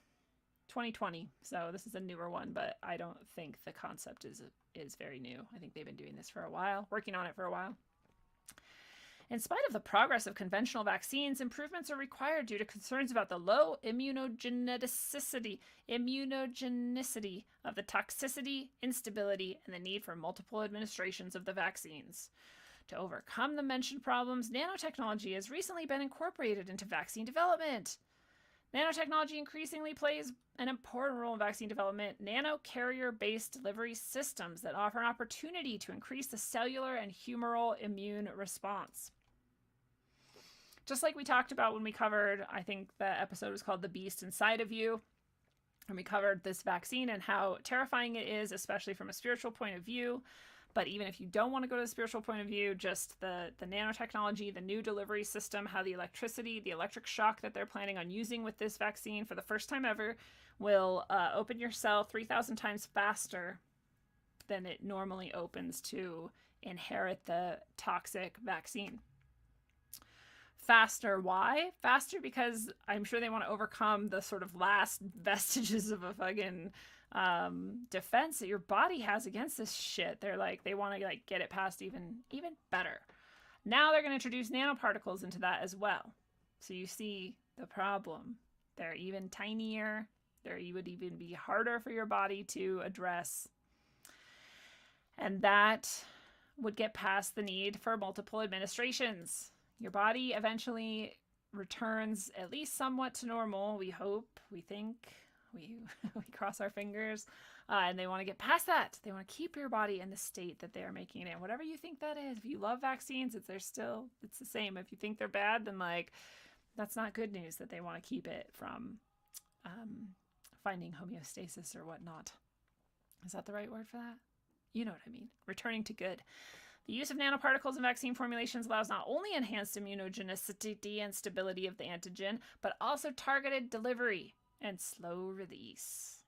2020. So this is a newer one, but I don't think the concept is very new. I think they've been doing this for a while, working on it for a while. In spite of the progress of conventional vaccines, improvements are required due to concerns about the low immunogenicity of the toxicity, instability, and the need for multiple administrations of the vaccines. To overcome the mentioned problems, nanotechnology has recently been incorporated into vaccine development. Nanotechnology increasingly plays an important role in vaccine development. Nano-carrier-based delivery systems that offer an opportunity to increase the cellular and humoral immune response. Just like we talked about when we covered, I think the episode was called The Beast Inside of You, and we covered this vaccine and how terrifying it is, especially from a spiritual point of view. But even if you don't want to go to the spiritual point of view, just the nanotechnology, the new delivery system, how the electric shock that they're planning on using with this vaccine for the first time ever will open your cell 3,000 times faster than it normally opens to inherit the toxic vaccine. Faster, why? Faster because I'm sure they want to overcome the sort of last vestiges of a fucking defense that your body has against this shit. They're like, they want to like get it past even better. Now they're going to introduce nanoparticles into that as well. So you see the problem. They're even tinier. They would even be harder for your body to address. And that would get past the need for multiple administrations. Your body eventually returns at least somewhat to normal. We hope, we think, we cross our fingers. And they want to get past that. They want to keep your body in the state that they are making it in. Whatever you think that is. If you love vaccines, it's the same. If you think they're bad, then like, that's not good news that they want to keep it from finding homeostasis or whatnot. Is that the right word for that? You know what I mean. Returning to good. The use of nanoparticles in vaccine formulations allows not only enhanced immunogenicity and stability of the antigen, but also targeted delivery and slow release.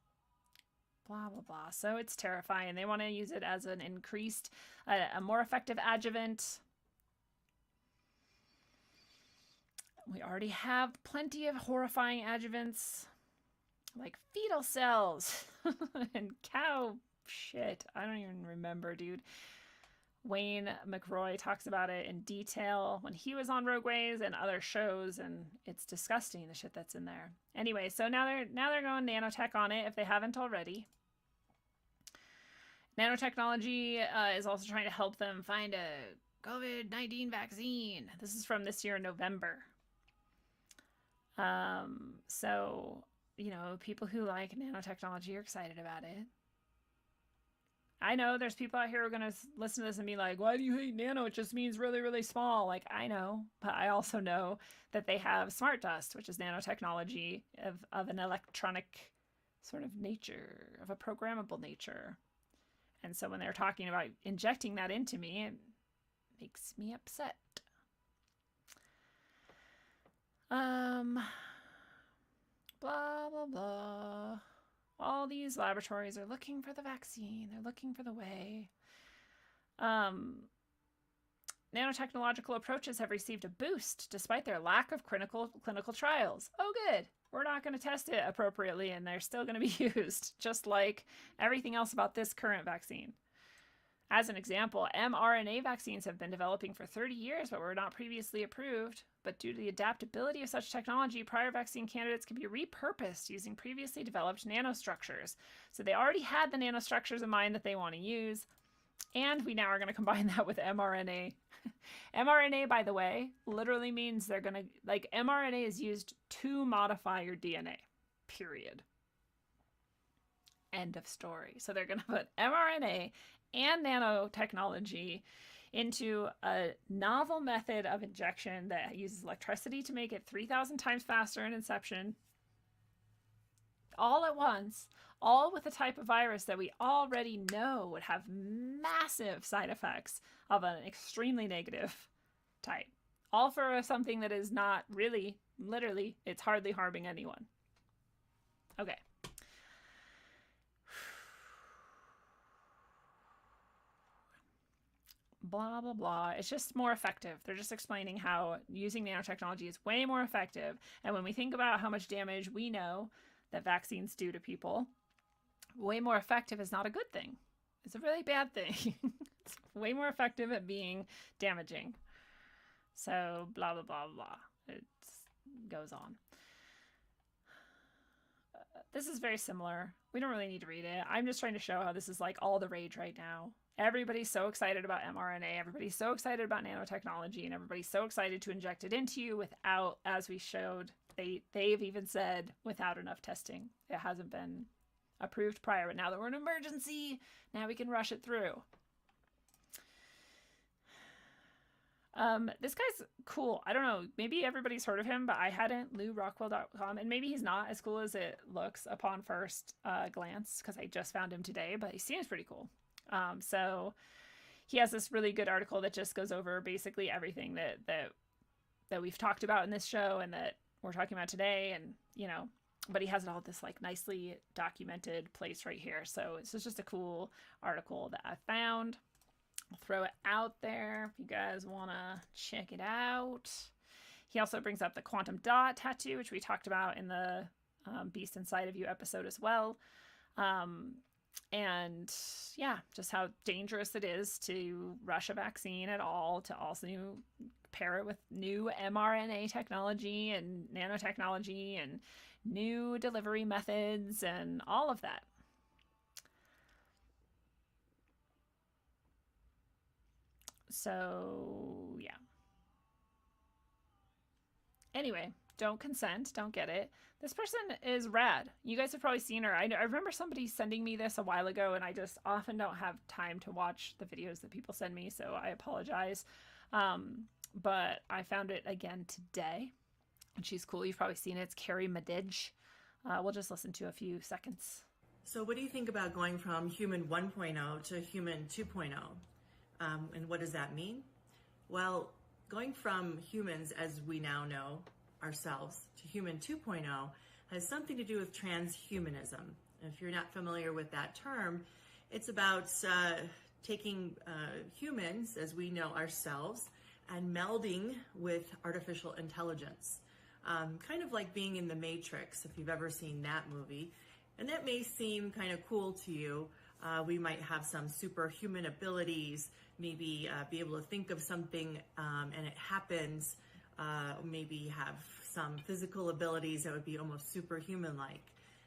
Blah, blah, blah. So it's terrifying. They want to use it as an increased, a more effective adjuvant. We already have plenty of horrifying adjuvants, like fetal cells and cow shit. I don't even remember, dude. Wayne McRoy talks about it in detail when he was on Rogueways and other shows, and it's disgusting, the shit that's in there. Anyway, so now they're going nanotech on it if they haven't already. Nanotechnology is also trying to help them find a COVID-19 vaccine. This is from this year in November. So, you know, people who like nanotechnology are excited about it. I know there's people out here who are going to listen to this and be like, why do you hate nano? It just means really, really small. Like, I know, but I also know that they have smart dust, which is nanotechnology of an electronic sort of nature, of a programmable nature. And so when they're talking about injecting that into me, it makes me upset. Blah, blah, blah. All these laboratories are looking for the vaccine. They're looking for the way. Nanotechnological approaches have received a boost despite their lack of clinical trials. Oh, good. We're not going to test it appropriately, and they're still going to be used, just like everything else about this current vaccine. As an example, mRNA vaccines have been developing for 30 years, but were not previously approved. But due to the adaptability of such technology, prior vaccine candidates can be repurposed using previously developed nanostructures. So they already had the nanostructures in mind that they want to use, and we now are going to combine that with mRNA. mRNA, by the way, literally means they're going to, like, mRNA is used to modify your DNA, period. End of story. So they're going to put mRNA and nanotechnology into a novel method of injection that uses electricity to make it 3,000 times faster in inception, all at once, all with a type of virus that we already know would have massive side effects of an extremely negative type. All for something that is not really, literally, it's hardly harming anyone. Okay. Blah, blah, blah. It's just more effective. They're just explaining how using nanotechnology is way more effective. And when we think about how much damage we know that vaccines do to people, way more effective is not a good thing. It's a really bad thing. It's way more effective at being damaging. So blah, blah, blah, blah. It goes on. This is very similar. We don't really need to read it. I'm just trying to show how this is like all the rage right now. Everybody's so excited about mRNA. Everybody's so excited about nanotechnology, and everybody's so excited to inject it into you without, as we showed, they've even said, without enough testing. It hasn't been approved prior, but now that we're in emergency, now we can rush it through. This guy's cool. I don't know. Maybe everybody's heard of him, but I hadn't. LouRockwell.com, and maybe he's not as cool as it looks upon first glance, because I just found him today, but he seems pretty cool. So he has this really good article that just goes over basically everything that we've talked about in this show and that we're talking about today, and, you know, but he has it all this like nicely documented place right here. So this is just a cool article that I found. I'll throw it out there if you guys want to check it out. He also brings up the quantum dot tattoo, which we talked about in the Beast Inside of You episode as well. And yeah, just how dangerous it is to rush a vaccine at all, to also pair it with new mRNA technology and nanotechnology and new delivery methods and all of that. So, yeah. Anyway, don't consent. Don't get it. This person is rad. You guys have probably seen her. I remember somebody sending me this a while ago, and I just often don't have time to watch the videos that people send me, so I apologize. But I found it again today, and she's cool. You've probably seen it. It's Carrie Medidge. We'll just listen to a few seconds. So what do you think about going from human 1.0 to human 2.0? And what does that mean? Well, going from humans, as we now know ourselves, to human 2.0 has something to do with transhumanism. If you're not familiar with that term, it's about taking humans, as we know ourselves, and melding with artificial intelligence. Kind of like being in the Matrix, if you've ever seen that movie. And that may seem kind of cool to you. We might have some superhuman abilities, maybe be able to think of something and it happens, maybe have some physical abilities that would be almost superhuman-like.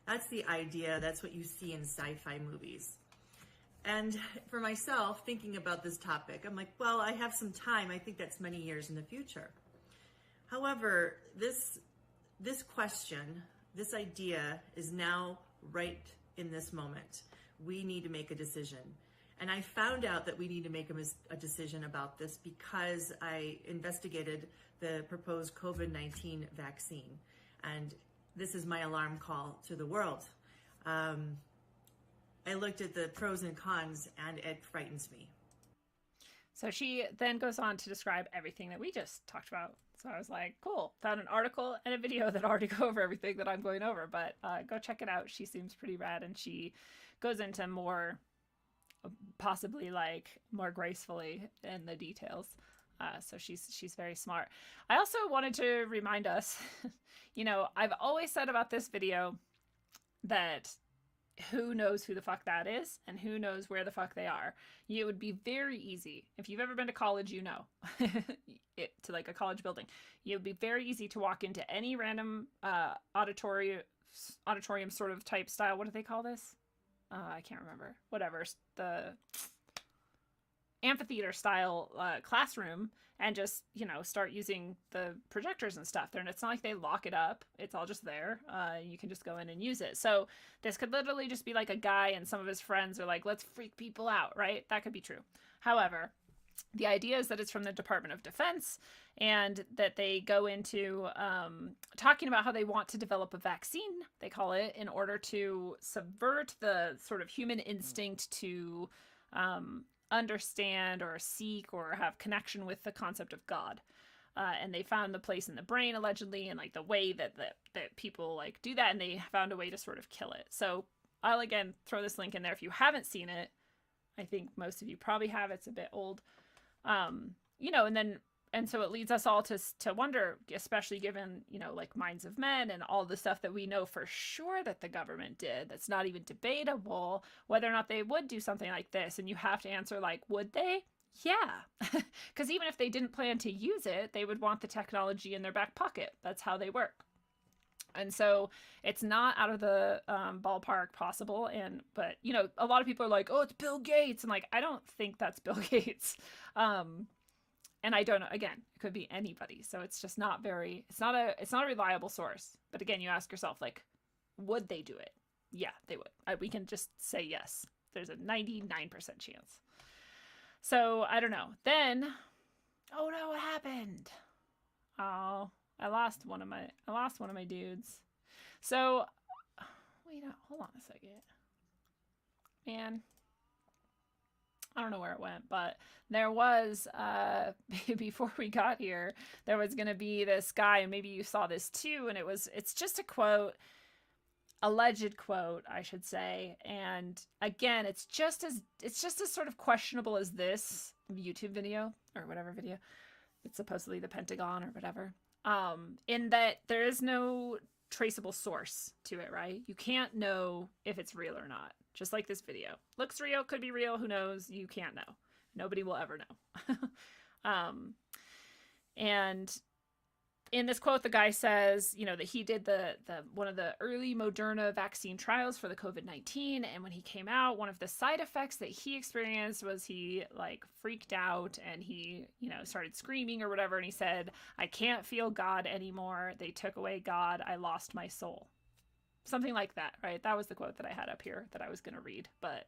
That's the idea. That's what you see in sci-fi movies. And for myself, thinking about this topic, I'm like, well, I have some time. I think that's many years in the future. However, this question, this idea is now right in this moment. We need to make a decision. And I found out that we need to make a decision about this because I investigated the proposed COVID-19 vaccine. And this is my alarm call to the world. I looked at the pros and cons, and it frightens me. So she then goes on to describe everything that we just talked about. So I was like, cool, found an article and a video that already go over everything that I'm going over, but go check it out. She seems pretty rad, and she goes into more, possibly like more gracefully in the details. So she's very smart. I also wanted to remind us, I've always said about this video that who knows who the fuck that is and who knows where the fuck they are. It would be very easy. If you've ever been to college, to like a college building, it would be very easy to walk into any random auditorium sort of type style. What do they call this? I can't remember. Whatever. The amphitheater style classroom and just, start using the projectors and stuff there. And it's not like they lock it up. It's all just there. You can just go in and use it. So this could literally just be like a guy and some of his friends are like, let's freak people out, right? That could be true. However, the idea is that it's from the Department of Defense and that they go into talking about how they want to develop a vaccine, they call it, in order to subvert the sort of human instinct to understand or seek or have connection with the concept of God. And they found the place in the brain, allegedly, and like the way that people like do that, and they found a way to sort of kill it. So I'll again throw this link in there if you haven't seen it. I think most of you probably have. It's a bit old. And so it leads us all to wonder, especially given, like Minds of Men and all the stuff that we know for sure that the government did, that's not even debatable, whether or not they would do something like this. And you have to answer like, would they? Yeah. Because even if they didn't plan to use it, they would want the technology in their back pocket. That's how they work. And so it's not out of the ballpark possible. But a lot of people are like, oh, it's Bill Gates. And like, I don't think that's Bill Gates. And I don't know, again, it could be anybody. So it's just it's not a reliable source. But again, you ask yourself, like, would they do it? Yeah, they would. We can just say yes. There's a 99% chance. So I don't know. Then, oh no, what happened? Oh, I lost one of my dudes. So, wait, hold on a second. Man. I don't know where it went, but there was, before we got here, there was going to be this guy, and maybe you saw this too, and it's just a quote, alleged quote, I should say. And again, it's just as sort of questionable as this YouTube video or whatever video. It's supposedly the Pentagon or whatever. In that there is no traceable source to it, right? You can't know if it's real or not. Just like this video. Looks real, could be real, who knows? You can't know. Nobody will ever know. And in this quote, the guy says, you know, that he did the one of the early Moderna vaccine trials for the COVID-19, and when he came out, one of the side effects that he experienced was he like freaked out and he, you know, started screaming or whatever, and he said, "I can't feel God anymore. They took away God. I lost my soul." Something like that, right? That was the quote that I had up here that I was going to read, but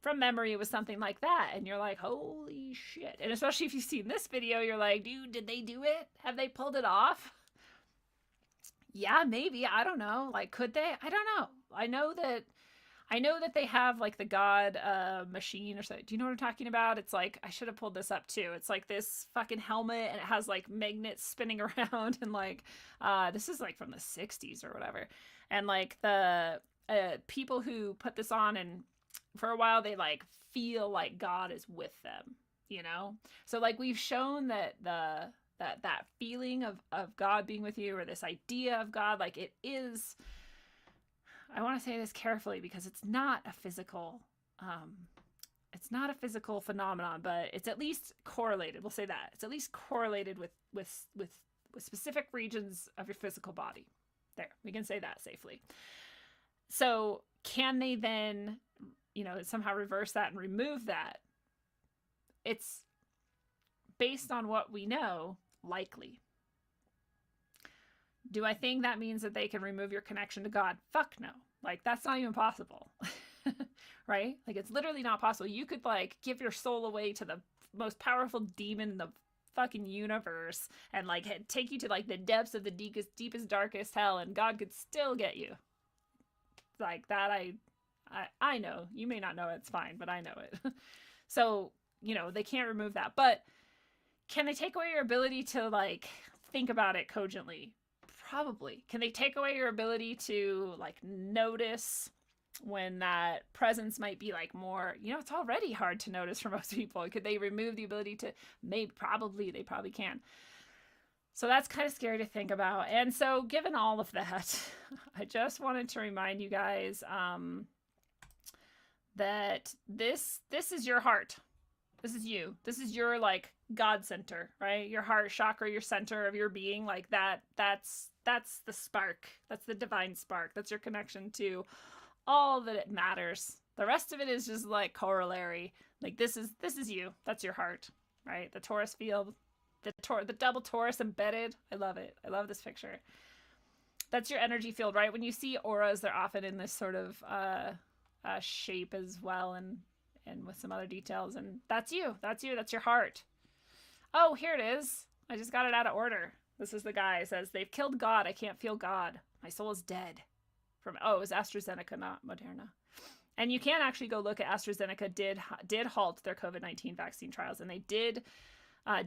from memory, it was something like that. And you're like, holy shit. And especially if you've seen this video, you're like, dude, did they do it? Have they pulled it off? Yeah, maybe. I don't know. Like, could they? I don't know. I know that they have like the God machine or something. Do you know what I'm talking about? It's like, I should have pulled this up too. It's like this fucking helmet and it has like magnets spinning around and like, this is like from the 60s or whatever. And like the people who put this on, and for a while they like feel like God is with them, you know? So like we've shown that that feeling of God being with you, or this idea of God, like it is, I want to say this carefully because it's not a physical phenomenon, but it's at least correlated. We'll say that. It's at least correlated with specific regions of your physical body. There, we can say that safely. So can they then, you know, somehow reverse that and remove that? It's based on what we know, likely. Do I think that means that they can remove your connection to God? Fuck no. Like, that's not even possible. Right? Like, it's literally not possible. You could, like, give your soul away to the most powerful demon in the fucking universe and, like, take you to, like, the depths of the deepest, darkest hell, and God could still get you. Like, that I know. You may not know it, it's fine, but I know it. So, you know, they can't remove that. But can they take away your ability to, like, think about it cogently? Probably. Can they take away your ability to, like, notice when that presence might be, like, more, you know, it's already hard to notice for most people. Could they remove the ability to, maybe, probably, they probably can. So that's kind of scary to think about. And so given all of that, I just wanted to remind you guys that this is your heart. This is you. This is your, like, God center, right? Your heart chakra, your center of your being, like that's the spark. That's the divine spark. That's your connection to all that it matters. The rest of it is just like corollary. Like this is you. That's your heart, right? The Taurus field, the double Taurus embedded. I love it. I love this picture. That's your energy field, right? When you see auras, they're often in this sort of shape as well, and with some other details. And that's you. That's you. That's your heart. Oh, here it is. I just got it out of order. This is the guy. It says, "They've killed God. I can't feel God. My soul is dead." It was AstraZeneca, not Moderna. And you can actually go look at AstraZeneca did halt their COVID-19 vaccine trials, and they did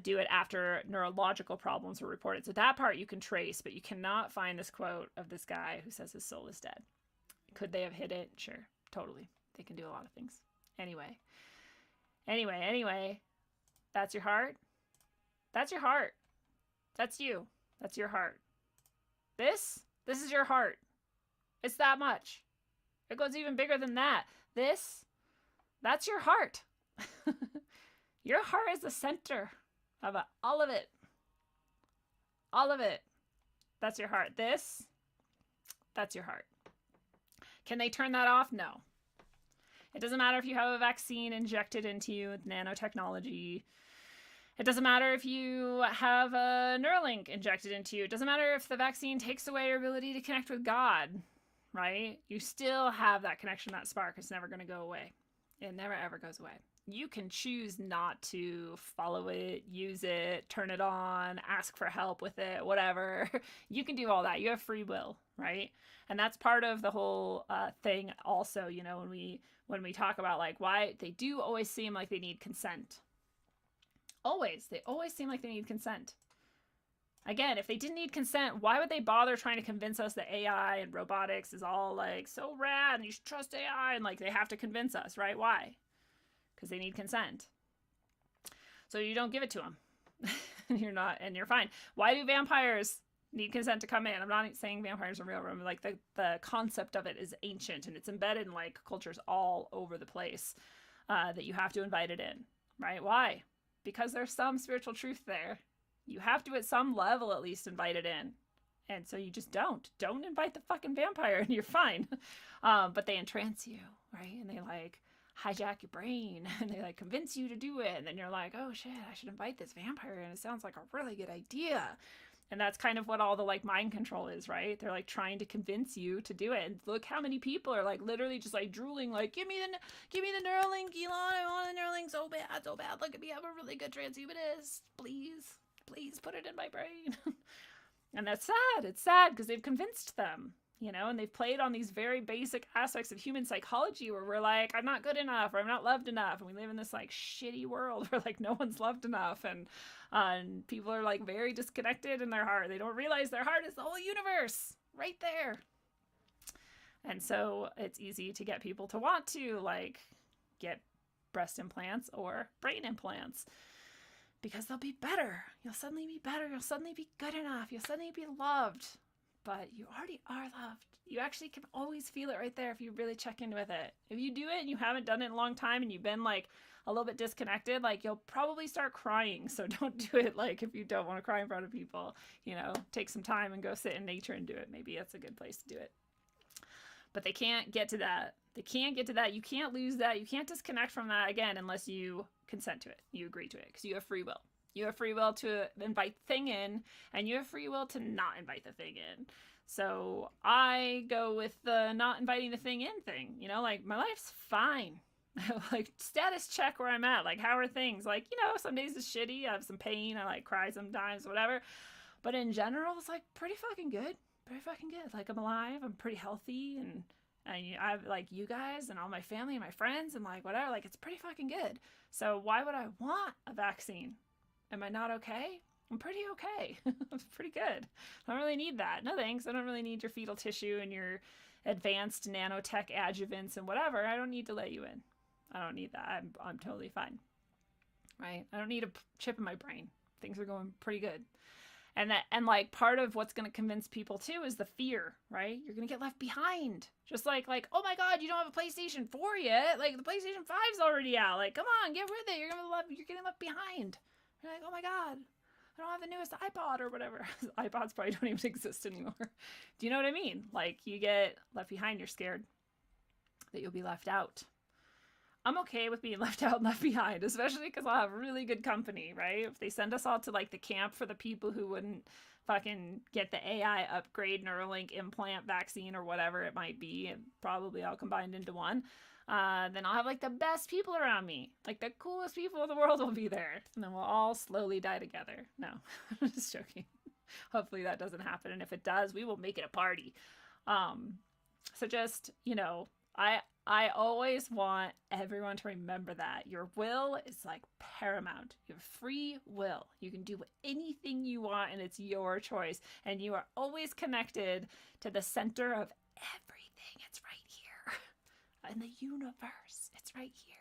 do it after neurological problems were reported. So that part you can trace, but you cannot find this quote of this guy who says his soul is dead. Could they have hid it? Sure, totally. They can do a lot of things. Anyway. That's your heart. That's your heart. That's you. That's your heart. This is your heart. It's that much. It goes even bigger than that. That's your heart. Your heart is the center of all of it. All of it. That's your heart. That's your heart. Can they turn that off? No. It doesn't matter if you have a vaccine injected into you with nanotechnology. It doesn't matter if you have a Neuralink injected into you. It doesn't matter if the vaccine takes away your ability to connect with God, right? You still have that connection, that spark. It's never going to go away. It never, ever goes away. You can choose not to follow it, use it, turn it on, ask for help with it, whatever. You can do all that. You have free will, right? And that's part of the whole thing also, you know, when we talk about like why they do always seem like they need consent. Always. They always seem like they need consent. Again, if they didn't need consent, why would they bother trying to convince us that AI and robotics is all like so rad and you should trust AI and like they have to convince us, right? Why? Because they need consent. So you don't give it to them. and you're fine. Why do vampires need consent to come in? I'm not saying vampires are real. I'm like the concept of it is ancient and it's embedded in like cultures all over the place that you have to invite it in, right? Why? Because there's some spiritual truth there. You have to, at some level, at least invite it in. And so you just don't invite the fucking vampire and you're fine. But they entrance you, right? And they like hijack your brain and they like convince you to do it. And then you're like, oh shit, I should invite this vampire in. It sounds like a really good idea. And that's kind of what all the like mind control is, right? They're like trying to convince you to do it. And look how many people are like literally just like drooling, like, give me the Neuralink, Elon. I want a Neuralink so bad, so bad. Look at me, I'm a really good transhumanist. Please put it in my brain. And that's sad. It's sad because they've convinced them, you know, and they've played on these very basic aspects of human psychology where we're like, I'm not good enough or I'm not loved enough. And we live in this like shitty world where like no one's loved enough. And people are like very disconnected in their heart. They don't realize their heart is the whole universe right there. And so it's easy to get people to want to like get breast implants or brain implants. Because they'll be better. You'll suddenly be better. You'll suddenly be good enough. You'll suddenly be loved. But you already are loved. You actually can always feel it right there if you really check in with it. If you do it and you haven't done it in a long time and you've been like a little bit disconnected, like you'll probably start crying. So don't do it like if you don't want to cry in front of people. You know, take some time and go sit in nature and do it. Maybe that's a good place to do it. But they can't get to that. They can't get to that. You can't lose that. You can't disconnect from that again unless you consent to it. You agree to it because you have free will. You have free will to invite the thing in and you have free will to not invite the thing in. So I go with the not inviting the thing in thing, you know, like my life's fine. Like status check where I'm at. Like how are things? Like, you know, some days it's shitty. I have some pain. I like cry sometimes, whatever. But in general, it's like pretty fucking good. Pretty fucking good. Like I'm alive. I'm pretty healthy and I've like you guys and all my family and my friends and like whatever, like it's pretty fucking good. So why would I want a vaccine? Am I not okay? I'm pretty okay. It's pretty good. I don't really need that. No thanks. I don't really need your fetal tissue and your advanced nanotech adjuvants and whatever. I don't need to let you in. I don't need that. I'm totally fine. Right? I don't need a chip in my brain. Things are going pretty good. And like part of what's going to convince people too is the fear, right? You're going to get left behind. Just like, oh my God, you don't have a PlayStation 4 yet. Like the PlayStation 5's already out. Like, come on, get with it. You're getting left behind. You're like, oh my God, I don't have the newest iPod or whatever. iPods probably don't even exist anymore. Do you know what I mean? Like you get left behind. You're scared that you'll be left out. I'm okay with being left out and left behind, especially because I'll have really good company, right? If they send us all to like the camp for the people who wouldn't fucking get the AI upgrade, Neuralink implant vaccine or whatever it might be, and probably all combined into one, then I'll have like the best people around me. Like the coolest people in the world will be there. And then we'll all slowly die together. No, I'm just joking. Hopefully that doesn't happen. And if it does, we will make it a party. So just, you know, I always want everyone to remember that your will is like paramount. You have free will. You can do anything you want and it's your choice. And you are always connected to the center of everything. It's right here in the universe. It's right here.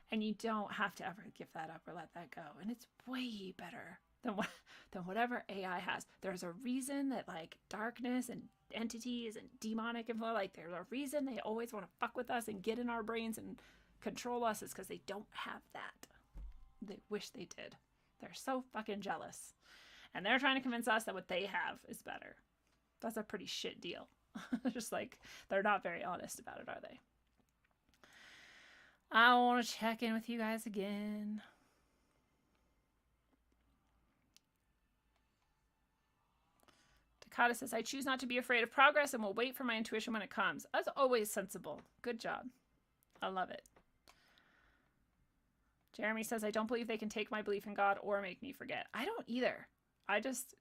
And you don't have to ever give that up or let that go. And it's way better than whatever AI has. There's a reason that like darkness and entities and demonic info, like there's a reason they always want to fuck with us and get in our brains and control us is because they don't have that. They wish they did. They're so fucking jealous. And they're trying to convince us that what they have is better. That's a pretty shit deal. Just like, they're not very honest about it, are they? I want to check in with you guys again. Takata says, I choose not to be afraid of progress and will wait for my intuition when it comes. That's always sensible. Good job. I love it. Jeremy says, I don't believe they can take my belief in God or make me forget. I don't either.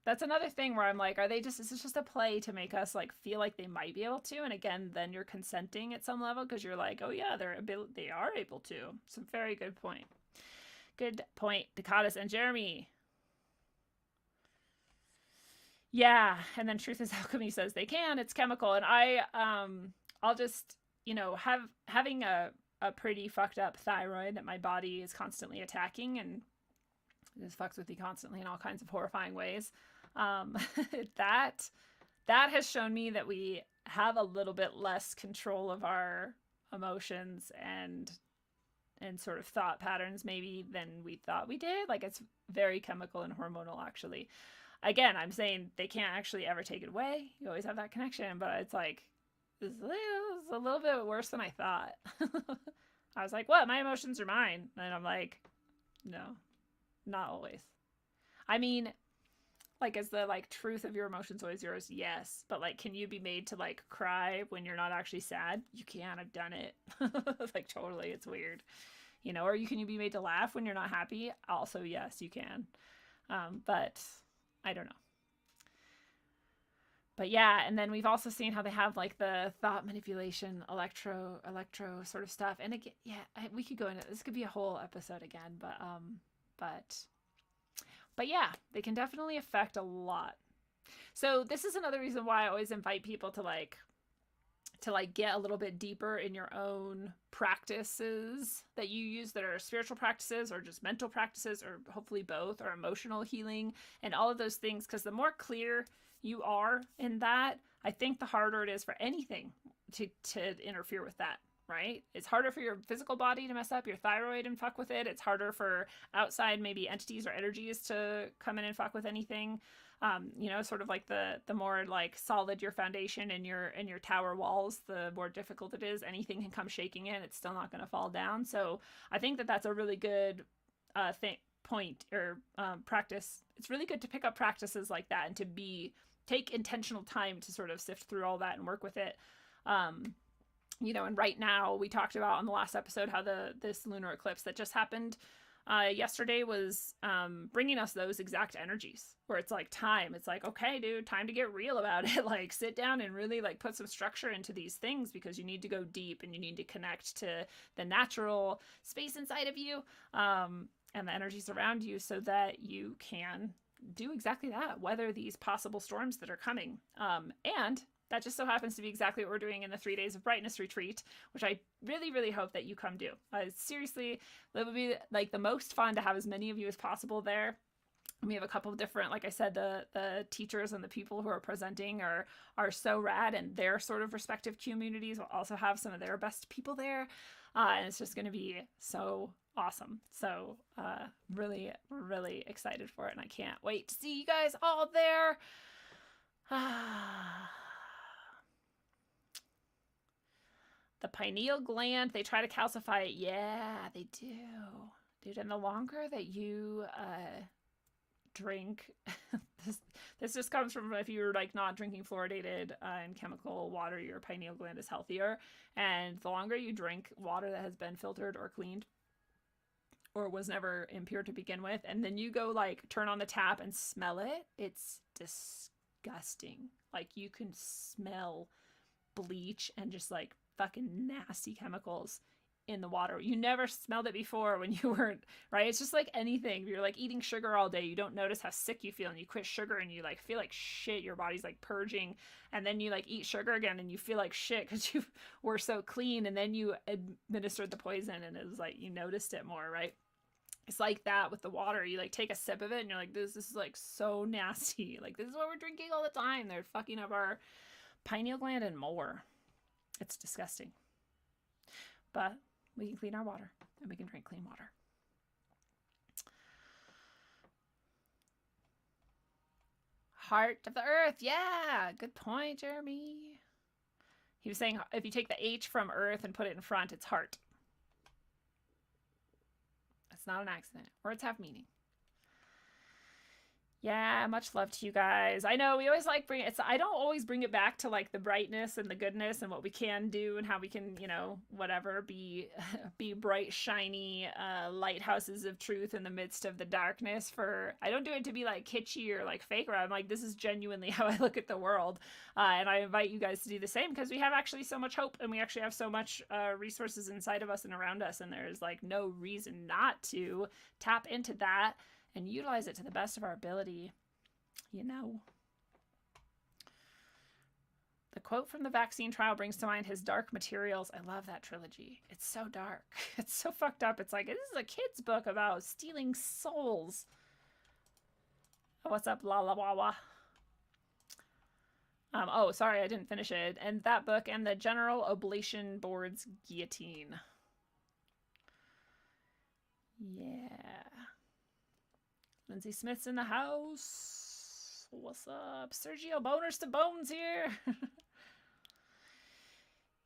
That's another thing where I'm like, is this just a play to make us like feel like they might be able to? And again, then you're consenting at some level because you're like, oh yeah, they are able to. It's a very good point. Good point, Dakatis and Jeremy. Yeah, and then Truth is Alchemy says they can. It's chemical, and I'll just having a pretty fucked up thyroid that my body is constantly attacking, and this fucks with you constantly in all kinds of horrifying ways. That has shown me that we have a little bit less control of our emotions and sort of thought patterns maybe than we thought we did. Like, it's very chemical and hormonal, actually. Again, I'm saying they can't actually ever take it away. You always have that connection, but it's like, it's a little bit worse than I thought. I was like, what? My emotions are mine. And I'm like, no, not always. I mean, like, is the like truth of your emotions always yours? Yes. But like, can you be made to like cry when you're not actually sad? You can. I've done it. Like, totally. It's weird. You know, or can you be made to laugh when you're not happy? Also, yes, you can. But I don't know. But yeah, and then we've also seen how they have like the thought manipulation, electro sort of stuff. And again, yeah, we could go into this. Could be a whole episode again, but yeah, they can definitely affect a lot. So this is another reason why I always invite people to get a little bit deeper in your own practices that you use, that are spiritual practices or just mental practices, or hopefully both, or emotional healing and all of those things. Because the more clear you are in that, I think the harder it is for anything to interfere with that, right? It's harder for your physical body to mess up your thyroid and fuck with it. It's harder for outside maybe entities or energies to come in and fuck with anything. You know, sort of like the more like solid your foundation and your tower walls, the more difficult it is. Anything can come shaking in, it's still not going to fall down. So I think that that's a really good point or practice. It's really good to pick up practices like that and to take intentional time to sort of sift through all that and work with it. You know, and right now we talked about on the last episode how this lunar eclipse that just happened yesterday was bringing us those exact energies where it's like time. It's like, okay, dude, time to get real about it. Like, sit down and really like put some structure into these things, because you need to go deep and you need to connect to the natural space inside of you and the energies around you, so that you can do exactly that, weather these possible storms that are coming. And that just so happens to be exactly what we're doing in the 3 days of brightness retreat, which I really, really hope that you come do. Seriously, that would be like the most fun to have as many of you as possible there. We have a couple of different, like I said, the teachers and the people who are presenting are so rad, and their sort of respective communities will also have some of their best people there. And it's just going to be so awesome. So really, really excited for it, and I can't wait to see you guys all there. The pineal gland, they try to calcify it. Yeah, they do. Dude, and the longer that you drink, this just comes from, if you're like not drinking fluoridated and chemical water, your pineal gland is healthier. And the longer you drink water that has been filtered or cleaned or was never impure to begin with, and then you go like turn on the tap and smell it, it's disgusting. Like, you can smell bleach and just like fucking nasty chemicals in the water. You never smelled it before when you weren't, right? It's just like anything. If you're like eating sugar all day, you don't notice how sick you feel, and you quit sugar and you like feel like shit. Your body's like purging, and then you like eat sugar again and you feel like shit because you were so clean, and then you administered the poison and it was like you noticed it more, right? It's like that with the water. You like take a sip of it and you're like, this is like so nasty. Like, this is what we're drinking all the time. They're fucking up our pineal gland and more. It's disgusting. But we can clean our water, and we can drink clean water. Heart of the earth. Yeah, good point, Jeremy. He was saying if you take the H from earth and put it in front, it's heart. It's not an accident. Words have meaning. Yeah, much love to you guys. I know we always like bring it. I don't always bring it back to like the brightness and the goodness and what we can do and how we can, you know, whatever, be bright, shiny lighthouses of truth in the midst of the darkness. I don't do it to be like kitschy or like fake. Or I'm like, this is genuinely how I look at the world, and I invite you guys to do the same, because we have actually so much hope, and we actually have so much resources inside of us and around us, and there's like no reason not to tap into that and utilize it to the best of our ability, you know. The quote from the vaccine trial brings to mind his dark materials. I love that trilogy. It's so dark. It's so fucked up. It's like, this is a kid's book about stealing souls. What's up, la la wah wah? Oh, sorry, I didn't finish it. And that book and the General Oblation Board's Guillotine. Yeah. Lindsay Smith's in the house. What's up? Sergio Boners to Bones here.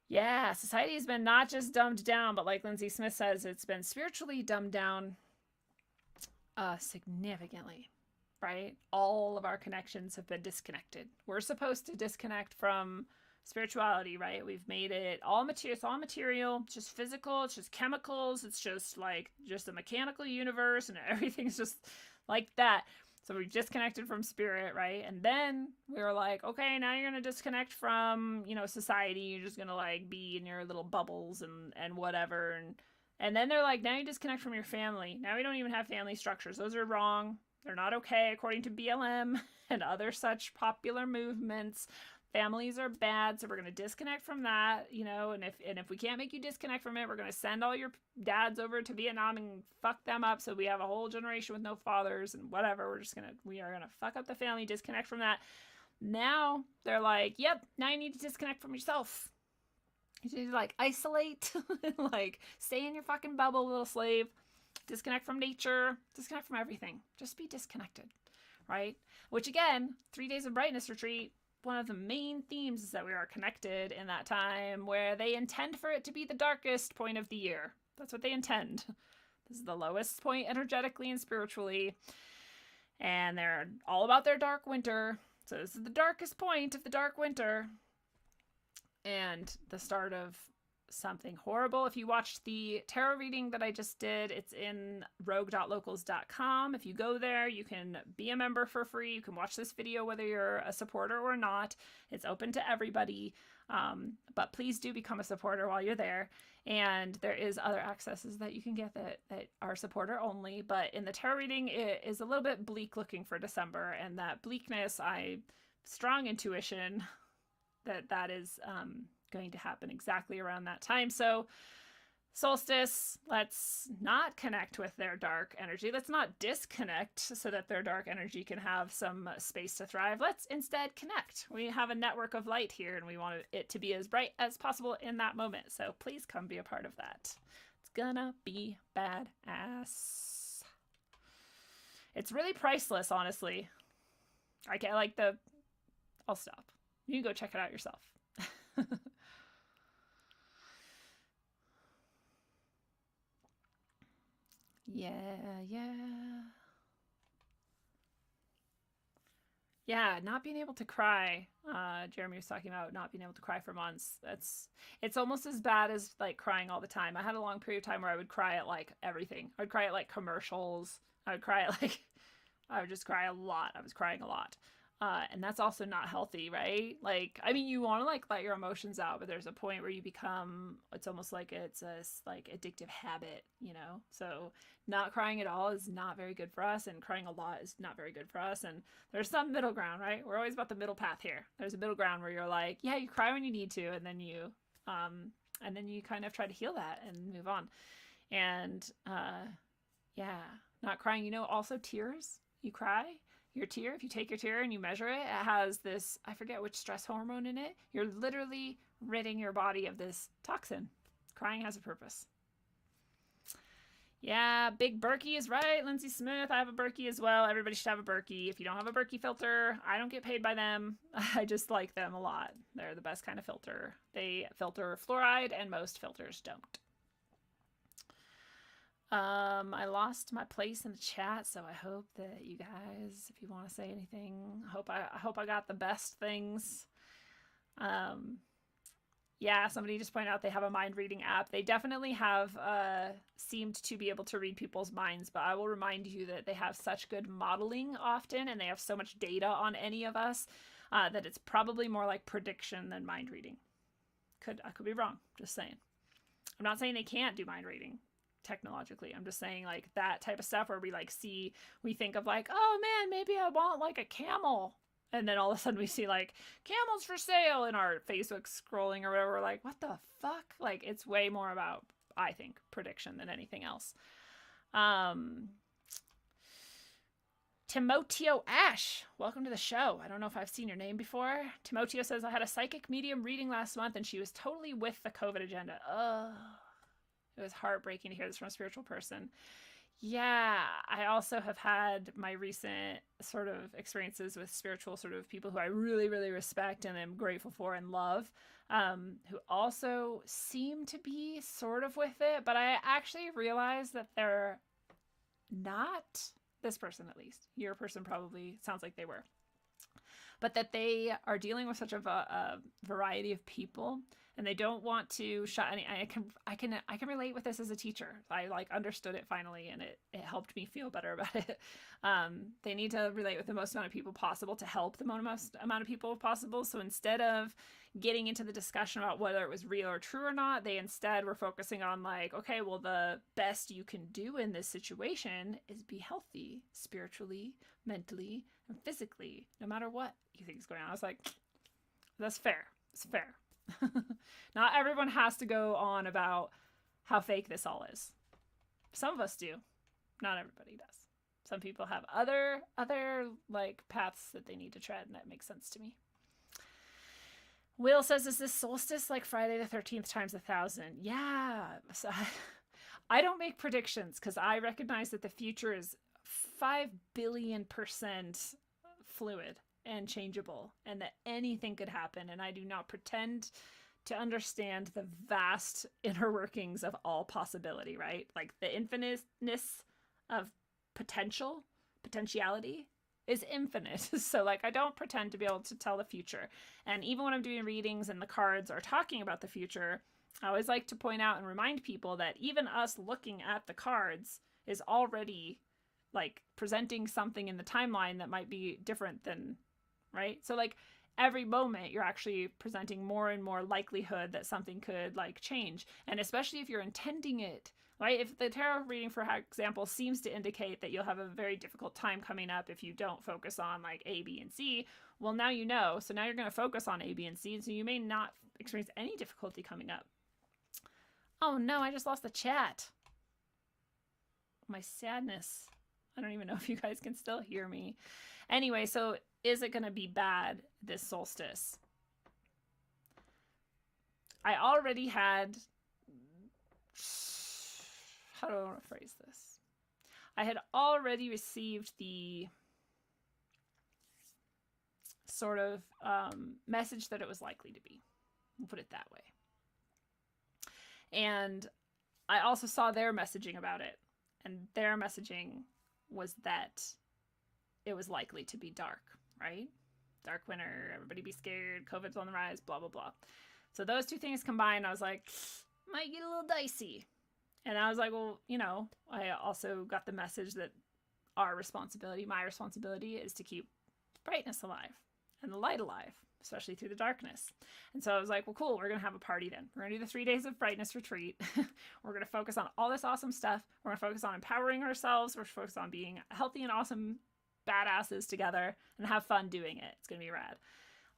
Yeah, society has been not just dumbed down, but like Lindsay Smith says, it's been spiritually dumbed down significantly, right? All of our connections have been disconnected. We're supposed to disconnect from spirituality, right? We've made it all material. It's all material. It's just physical. It's just chemicals. It's just like just a mechanical universe, and everything's just like that. So we disconnected from spirit, right? And then we were like, okay, now you're going to disconnect from, you know, society. You're just going to like be in your little bubbles and whatever. And then they're like, now you disconnect from your family. Now we don't even have family structures. Those are wrong. They're not okay according to BLM and other such popular movements. Families are bad, so we're going to disconnect from that, you know, and if we can't make you disconnect from it, we're going to send all your dads over to Vietnam and fuck them up, so we have a whole generation with no fathers and whatever. We are going to fuck up the family, disconnect from that. Now they're like, yep, now you need to disconnect from yourself. You need to like isolate, like stay in your fucking bubble, little slave, disconnect from nature, disconnect from everything. Just be disconnected, right? Which again, 3 days of brightness retreat, one of the main themes is that we are connected in that time where they intend for it to be the darkest point of the year. That's what they intend. This is the lowest point energetically and spiritually. And they're all about their dark winter. So this is the darkest point of the dark winter. And the start of something horrible. If you watched the tarot reading that I just did, it's in rogue.locals.com. If you go there, you can be a member for free. You can watch this video whether you're a supporter or not. It's open to everybody. But please do become a supporter while you're there. And there is other accesses that you can get that are supporter only. But in the tarot reading, it is a little bit bleak looking for December. And that bleakness, strong intuition that is going to happen exactly around that time. So solstice, let's not connect with their dark energy. Let's not disconnect so that their dark energy can have some space to thrive. Let's instead connect. We have a network of light here and we want it to be as bright as possible in that moment. So please come be a part of that. It's gonna be badass. It's really priceless, honestly. I'll stop. You can go check it out yourself. Yeah, not being able to cry. Jeremy was talking about not being able to cry for months. It's almost as bad as like crying all the time. I had a long period of time where I would cry at like everything. I would cry at like commercials. I would just cry a lot. I was crying a lot. And that's also not healthy, right? Like, I mean, you want to like let your emotions out, but there's a point where you become, it's almost like it's a like addictive habit, you know? So not crying at all is not very good for us, and crying a lot is not very good for us. And there's some middle ground, right? We're always about the middle path here. There's a middle ground where you're like, yeah, you cry when you need to, and then you kind of try to heal that and move on. And, yeah, not crying, you know, also tears, you cry. Your tear, if you take your tear and you measure it, it has this, I forget which stress hormone in it. You're literally ridding your body of this toxin. Crying has a purpose. Yeah, Big Berkey is right. Lindsay Smith, I have a Berkey as well. Everybody should have a Berkey. If you don't have a Berkey filter, I don't get paid by them. I just like them a lot. They're the best kind of filter. They filter fluoride and most filters don't. I lost my place in the chat, so I hope that you guys, if you want to say anything, I hope I got the best things. Yeah, somebody just pointed out they have a mind reading app. They definitely have seemed to be able to read people's minds, but I will remind you that they have such good modeling often, and they have so much data on any of us that it's probably more like prediction than mind reading. I could be wrong, just saying. I'm not saying they can't do mind reading technologically. I'm just saying like that type of stuff where we think of like, oh man, maybe I want like a camel. And then all of a sudden we see like camels for sale in our Facebook scrolling or whatever. We're like, what the fuck? Like, it's way more about, I think, prediction than anything else. Timoteo Ash, welcome to the show. I don't know if I've seen your name before. Timoteo says, I had a psychic medium reading last month and she was totally with the COVID agenda. Ugh. It was heartbreaking to hear this from a spiritual person. Yeah, I also have had my recent sort of experiences with spiritual sort of people who I really, really respect and am grateful for and love, who also seem to be sort of with it, but I actually realized that they're not, this person at least, your person probably sounds like they were, but that they are dealing with such a variety of people, and they don't want to shut any. I can relate with this as a teacher. I like understood it finally, and it helped me feel better about it. They need to relate with the most amount of people possible to help the most amount of people possible. So instead of getting into the discussion about whether it was real or true or not, they instead were focusing on like, okay, well, the best you can do in this situation is be healthy spiritually, mentally, and physically, no matter what you think is going on. I was like, that's fair. It's fair. Not everyone has to go on about how fake this all is. Some of us do. Not everybody does. Some people have other like paths that they need to tread, and that makes sense to me. Will says, is this solstice like Friday the 13th times 1,000? Yeah. So I don't make predictions because I recognize that the future is 5 billion% fluid and changeable, and that anything could happen, and I do not pretend to understand the vast inner workings of all possibility, right? Like the infiniteness of potentiality is infinite. So like I don't pretend to be able to tell the future. And even when I'm doing readings and the cards are talking about the future, I always like to point out and remind people that even us looking at the cards is already like presenting something in the timeline that might be different than, right? So like every moment you're actually presenting more and more likelihood that something could like change. And especially if you're intending it, right? If the tarot reading, for example, seems to indicate that you'll have a very difficult time coming up if you don't focus on like A, B, and C, well, now you know. So now you're going to focus on A, B, and C, and so you may not experience any difficulty coming up. Oh no, I just lost the chat. My sadness. I don't even know if you guys can still hear me. Anyway, so is it going to be bad this solstice? I already had, how do I want to phrase this? I had already received the sort of message that it was likely to be. We'll put it that way. And I also saw their messaging about it. And their messaging was that it was likely to be dark, right? Dark winter, everybody be scared, COVID's on the rise, blah, blah, blah. So those two things combined, I was like, might get a little dicey. And I was like, well, you know, I also got the message that our responsibility, my responsibility, is to keep brightness alive and the light alive, especially through the darkness. And so I was like, well, cool, we're going to have a party then. We're going to do the 3 days of brightness retreat. We're going to focus on all this awesome stuff. We're going to focus on empowering ourselves. We're focused on being healthy and awesome badasses together and have fun doing it. It's going to be rad.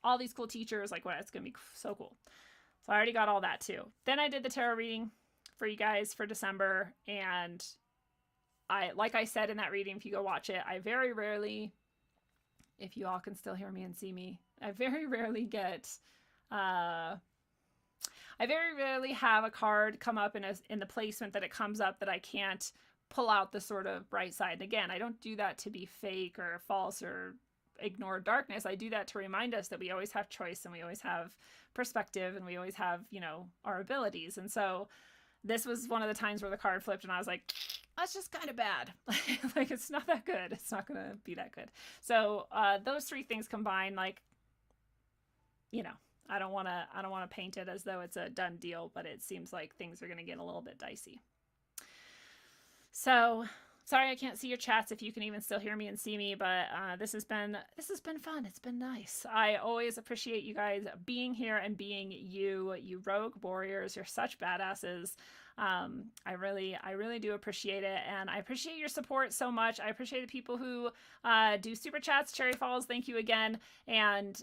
All these cool teachers, like, what? It's going to be so cool. So I already got all that too. Then I did the tarot reading for you guys for December. And like I said in that reading, if you go watch it, I very rarely, if you all can still hear me and see me, I very rarely get, I very rarely have a card come up in the placement that it comes up that I can't pull out the sort of bright side. And again, I don't do that to be fake or false or ignore darkness. I do that to remind us that we always have choice and we always have perspective and we always have, you know, our abilities. And so this was one of the times where the card flipped and I was like, that's just kind of bad. Like, it's not that good. It's not going to be that good. So those three things combined, like, you know, I don't want to paint it as though it's a done deal, but it seems like things are going to get a little bit dicey. So sorry I can't see your chats if you can even still hear me and see me, but this has been fun. It's been nice. I always appreciate you guys being here and being you rogue warriors. You're such badasses. I really do appreciate it, and I appreciate your support so much. I appreciate the people who do super chats, Cherry Falls, thank you again. And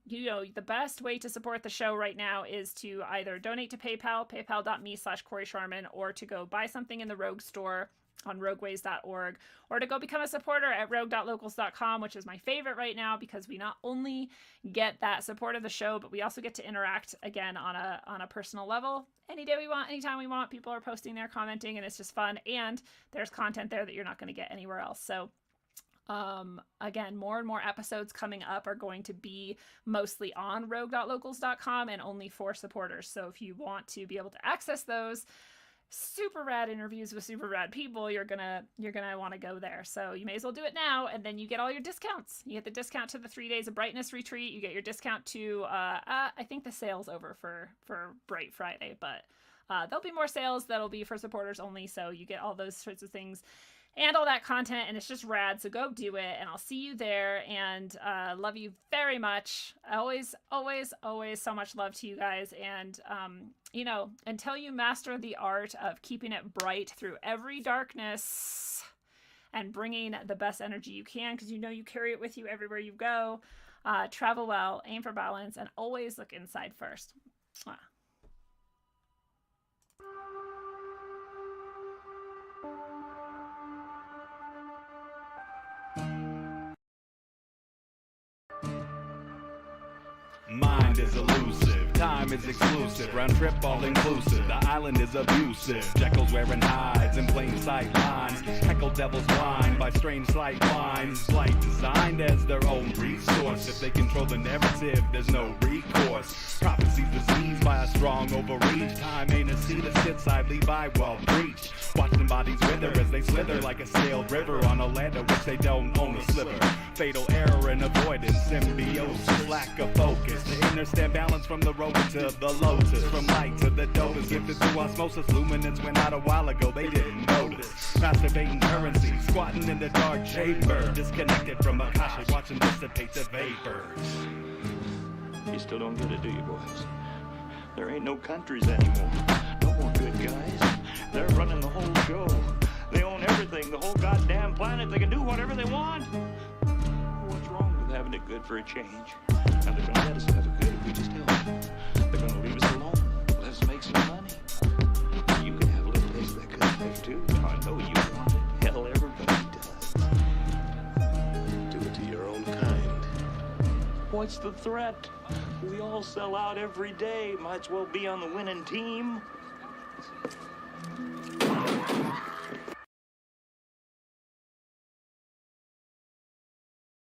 you know, the best way to support the show right now is to either donate to PayPal, paypal.me/Corey Sharman, or to go buy something in the Rogue store on rogueways.org, or to go become a supporter at rogue.locals.com, which is my favorite right now, because we not only get that support of the show, but we also get to interact again on a personal level any day we want, anytime we want. People are posting there, commenting, and it's just fun, and there's content there that you're not going to get anywhere else. So again, more and more episodes coming up are going to be mostly on rogue.locals.com and only for supporters. So if you want to be able to access those super rad interviews with super rad people, you're gonna want to go there. So you may as well do it now, and then you get all your discounts. You get the discount to the 3 days of brightness retreat. You get your discount to I think the sale's over for Bright Friday, but there'll be more sales that'll be for supporters only. So you get all those sorts of things and all that content, and it's just rad. So go do it, and I'll see you there. And love you very much. Always so much love to you guys. And you know, until you master the art of keeping it bright through every darkness and bringing the best energy you can, because you know you carry it with you everywhere you go, travel well, aim for balance, and always look inside first. Mwah. Mind is elusive, time is exclusive, round trip all inclusive, the island is abusive. Jekyll's wearing hides in plain sight lines, heckle devils blind by strange slight lines. Light designed as their own resource, if they control the narrative there's no recourse. Prophecies diseased by a strong overreach, time ain't a sea that sits idly by, well preached. Watching bodies wither as they slither like a scaled river on a land of which they don't own a sliver. Fatal error and avoidance, symbiosis, lack of focus. To understand balance from the rover to the lotus, from light to the dopest, lifted through osmosis. Luminance went out a while ago, they didn't notice. Masturbating currency, squatting in the dark chamber, disconnected from Akasha, watching dissipate the vapors. You still don't get it, do you, boys? There ain't no countries anymore. No more good guys. They're running the whole show. They own everything, the whole goddamn planet. They can do whatever they want. What's wrong with having it good for a change? Now they're gonna let us have it good if we just help. They're gonna leave us alone. Let us make some money. You can have a little taste of that good life too. I know you want it. Hell, everybody does. Do it to your own kind. What's the threat? We all sell out every day. Might as well be on the winning team.